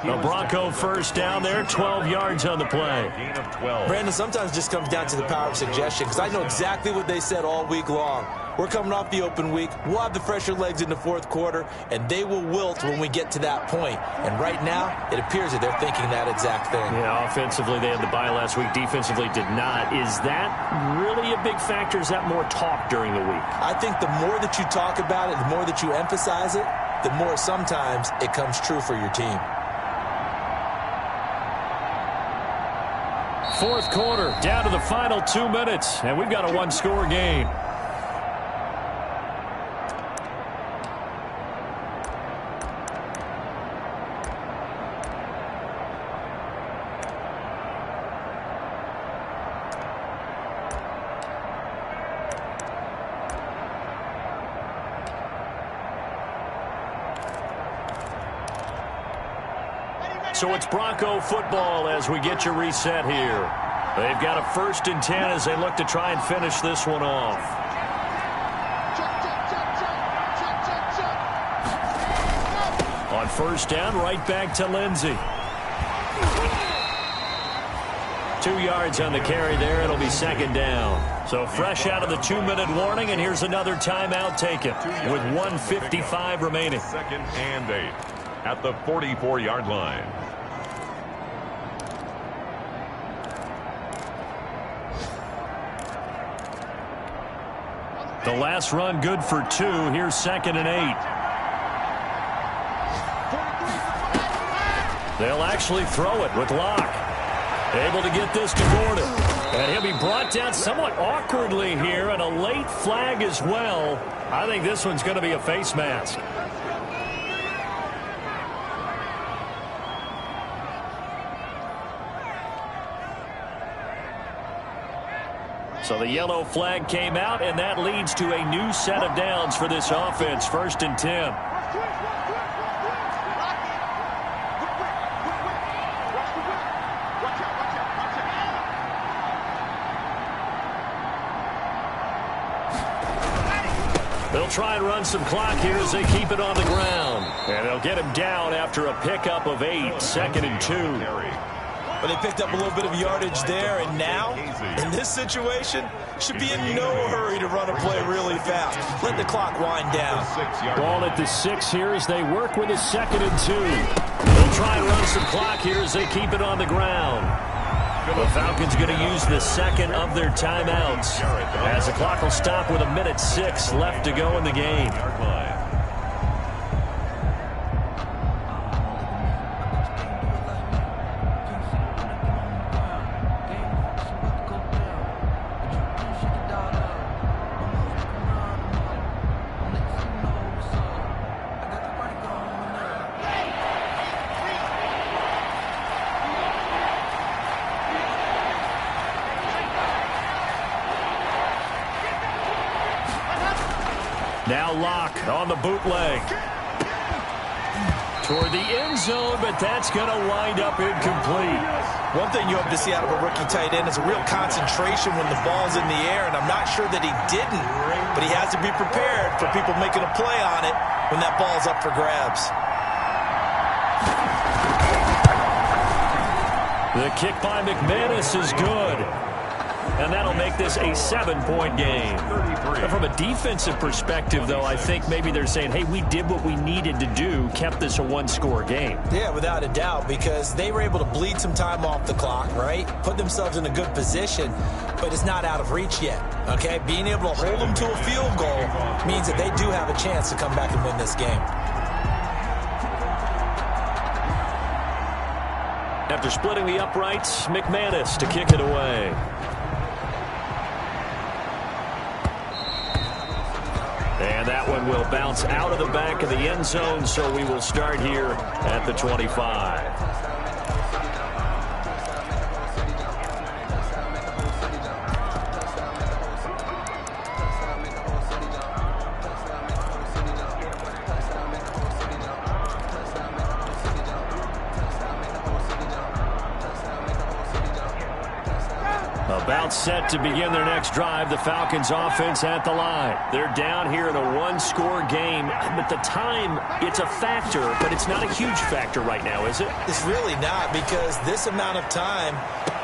S5: The Bronco first down there, 12 yards on the play.
S3: Gain of 12.
S1: Brandon, sometimes it just comes down to the power of suggestion, because I know exactly what they said all week long. We're coming off the open week. We'll have the fresher legs in the 4th quarter, and they will wilt when we get to that point. And right now, it appears that they're thinking that exact thing.
S5: Yeah, offensively, they had the bye last week. Defensively, did not. Is that really a big factor? Is that more talk during the week?
S1: I think the more that you talk about it, the more that you emphasize it, the more sometimes it comes true for your team.
S5: 4th quarter, down to the final 2 minutes, and we've got a one-score game. So it's Bronco football as we get you reset here. They've got a 1st and 10 as they look to try and finish this one off. On 1st down, right back to Lindsey. 2 yards on the carry there. It'll be 2nd down. So fresh out of the 2-minute warning, and here's another timeout taken with 1:55 remaining.
S3: 2nd and 8 at the 44-yard line.
S5: The last run good for 2. Here's 2nd and 8. They'll actually throw it with Locke. Able to get this to Gordon. And he'll be brought down somewhat awkwardly here, and a late flag as well. I think this one's going to be a face mask. So the yellow flag came out, and that leads to a new set of downs for this offense. 1st and 10. They'll try and run some clock here as they keep it on the ground. And they'll get him down after a pickup of 8. 2nd and 2.
S1: But they picked up a little bit of yardage there, and now, in this situation, should be in no hurry to run a play really fast. Let the clock wind down.
S5: Ball at the 6 here as they work with a 2nd and 2. They'll try and run some clock here as they keep it on the ground. The Falcons going to use the 2nd of their timeouts as the clock will stop with 1:06 left to go in the game. Now Locke on the bootleg. Toward the end zone, but that's going to wind up incomplete.
S1: One thing you hope to see out of a rookie tight end is a real concentration when the ball's in the air, and I'm not sure that he didn't, but he has to be prepared for people making a play on it when that ball's up for grabs.
S5: The kick by McManus is good. and that'll make this a 7-point game. And from a defensive perspective, though, I think maybe they're saying, hey, we did what we needed to do, kept this a one-score game.
S1: Yeah, without a doubt, because they were able to bleed some time off the clock, right? Put themselves in a good position, but it's not out of reach yet, okay? Being able to hold them to a field goal means that they do have a chance to come back and win this game.
S5: After splitting the uprights, McManus to kick it away. And that one will bounce out of the back of the end zone, so we will start here at the 25. About set to begin their next drive. The Falcons offense at the line. They're down here in a one-score game. But the time, it's a factor, but it's not a huge factor right now, is it?
S1: It's really not, because this amount of time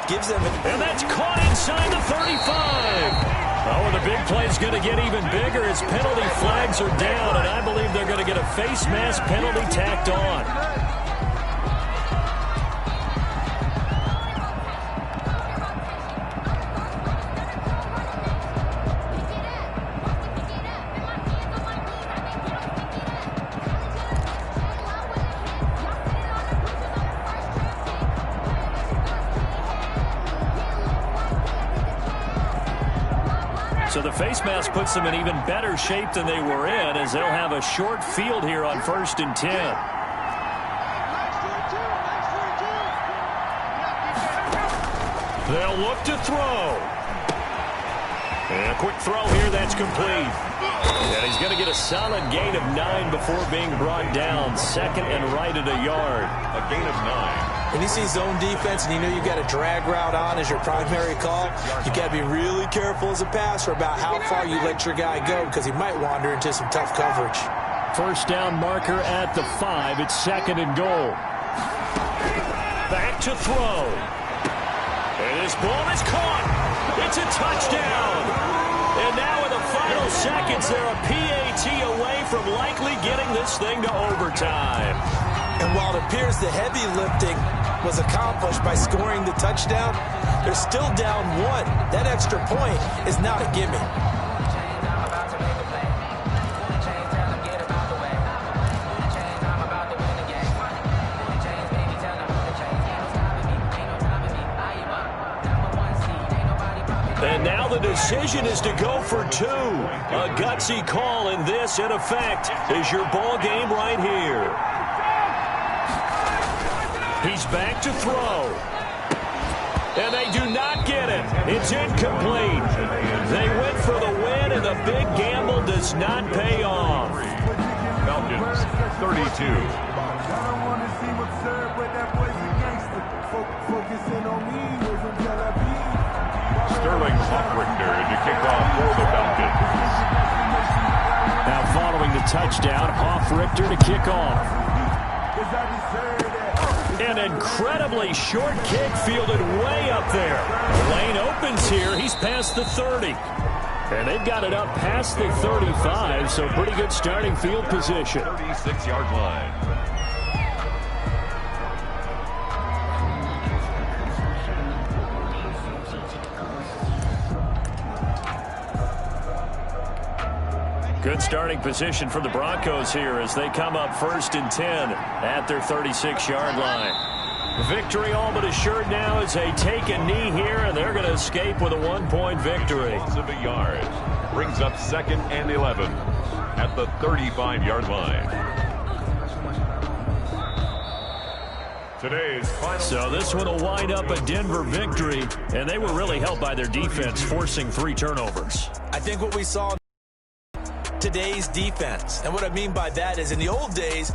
S1: gives them...
S5: And that's caught inside the 35. Oh, and the big play's going to get even bigger as penalty flags are down, and I believe they're going to get a face mask penalty tacked on. So the face mask puts them in even better shape than they were in, as they'll have a short field here on 1st and 10. They'll look to throw. And a quick throw here, that's complete. And he's going to get a solid gain of 9 before being brought down. 2nd and right at a yard.
S3: A gain of 9.
S1: When you see zone defense and you know you've got a drag route on as your primary call, you got to be really careful as a passer about how far you let your guy go, because he might wander into some tough coverage.
S5: First down marker at the 5. It's 2nd and goal. Back to throw. And this ball is caught. It's a touchdown. And now in the final seconds, they're a PAT away from likely getting this thing to overtime.
S1: And while it appears the heavy lifting was accomplished by scoring the touchdown, they're still down 1. That extra point is not a gimme.
S5: And now the decision is to go for 2. A gutsy call, and this, in effect, is your ball game right here. He's back to throw. And they do not get it. It's incomplete. They went for the win, and the big gamble does not pay off.
S3: Falcons, 32. Sterling Hoffrichter to kick off for the Falcons.
S5: Now following the touchdown, Hoffrichter to kick off. An incredibly short kick fielded way up there. The lane opens here. He's past the 30. And they've got it up past the 35, so pretty good starting field position.
S3: 36-yard line.
S5: Good starting position for the Broncos here as they come up 1st and 10 at their 36-yard line. Victory all but assured now as they take a knee here, and they're going to escape with a 1-point victory.
S3: Loss of a yard. Brings up 2nd and 11 at the 35-yard line. Today's final.
S5: So this one will wind up a Denver victory, and they were really helped by their defense, forcing 3 turnovers.
S1: I think what we saw today's defense, and what I mean by that is in the old days,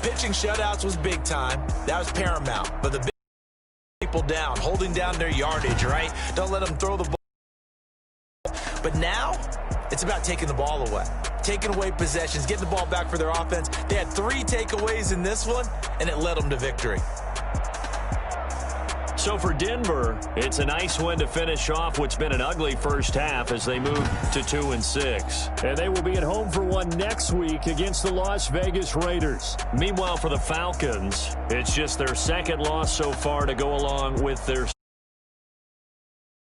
S1: pitching shutouts was big time. That was paramount. But the big people down, holding down their yardage, right? Don't let them throw the ball. But now, it's about taking the ball away. Taking away possessions, getting the ball back for their offense. They had 3 takeaways in this one, and it led them to victory.
S2: So for Denver, it's a nice win to finish off what's been an ugly first half as they move to 2-6.
S5: And they will be at home for one next week against the Las Vegas Raiders.
S2: Meanwhile, for the Falcons, it's just their second loss so far to go along with their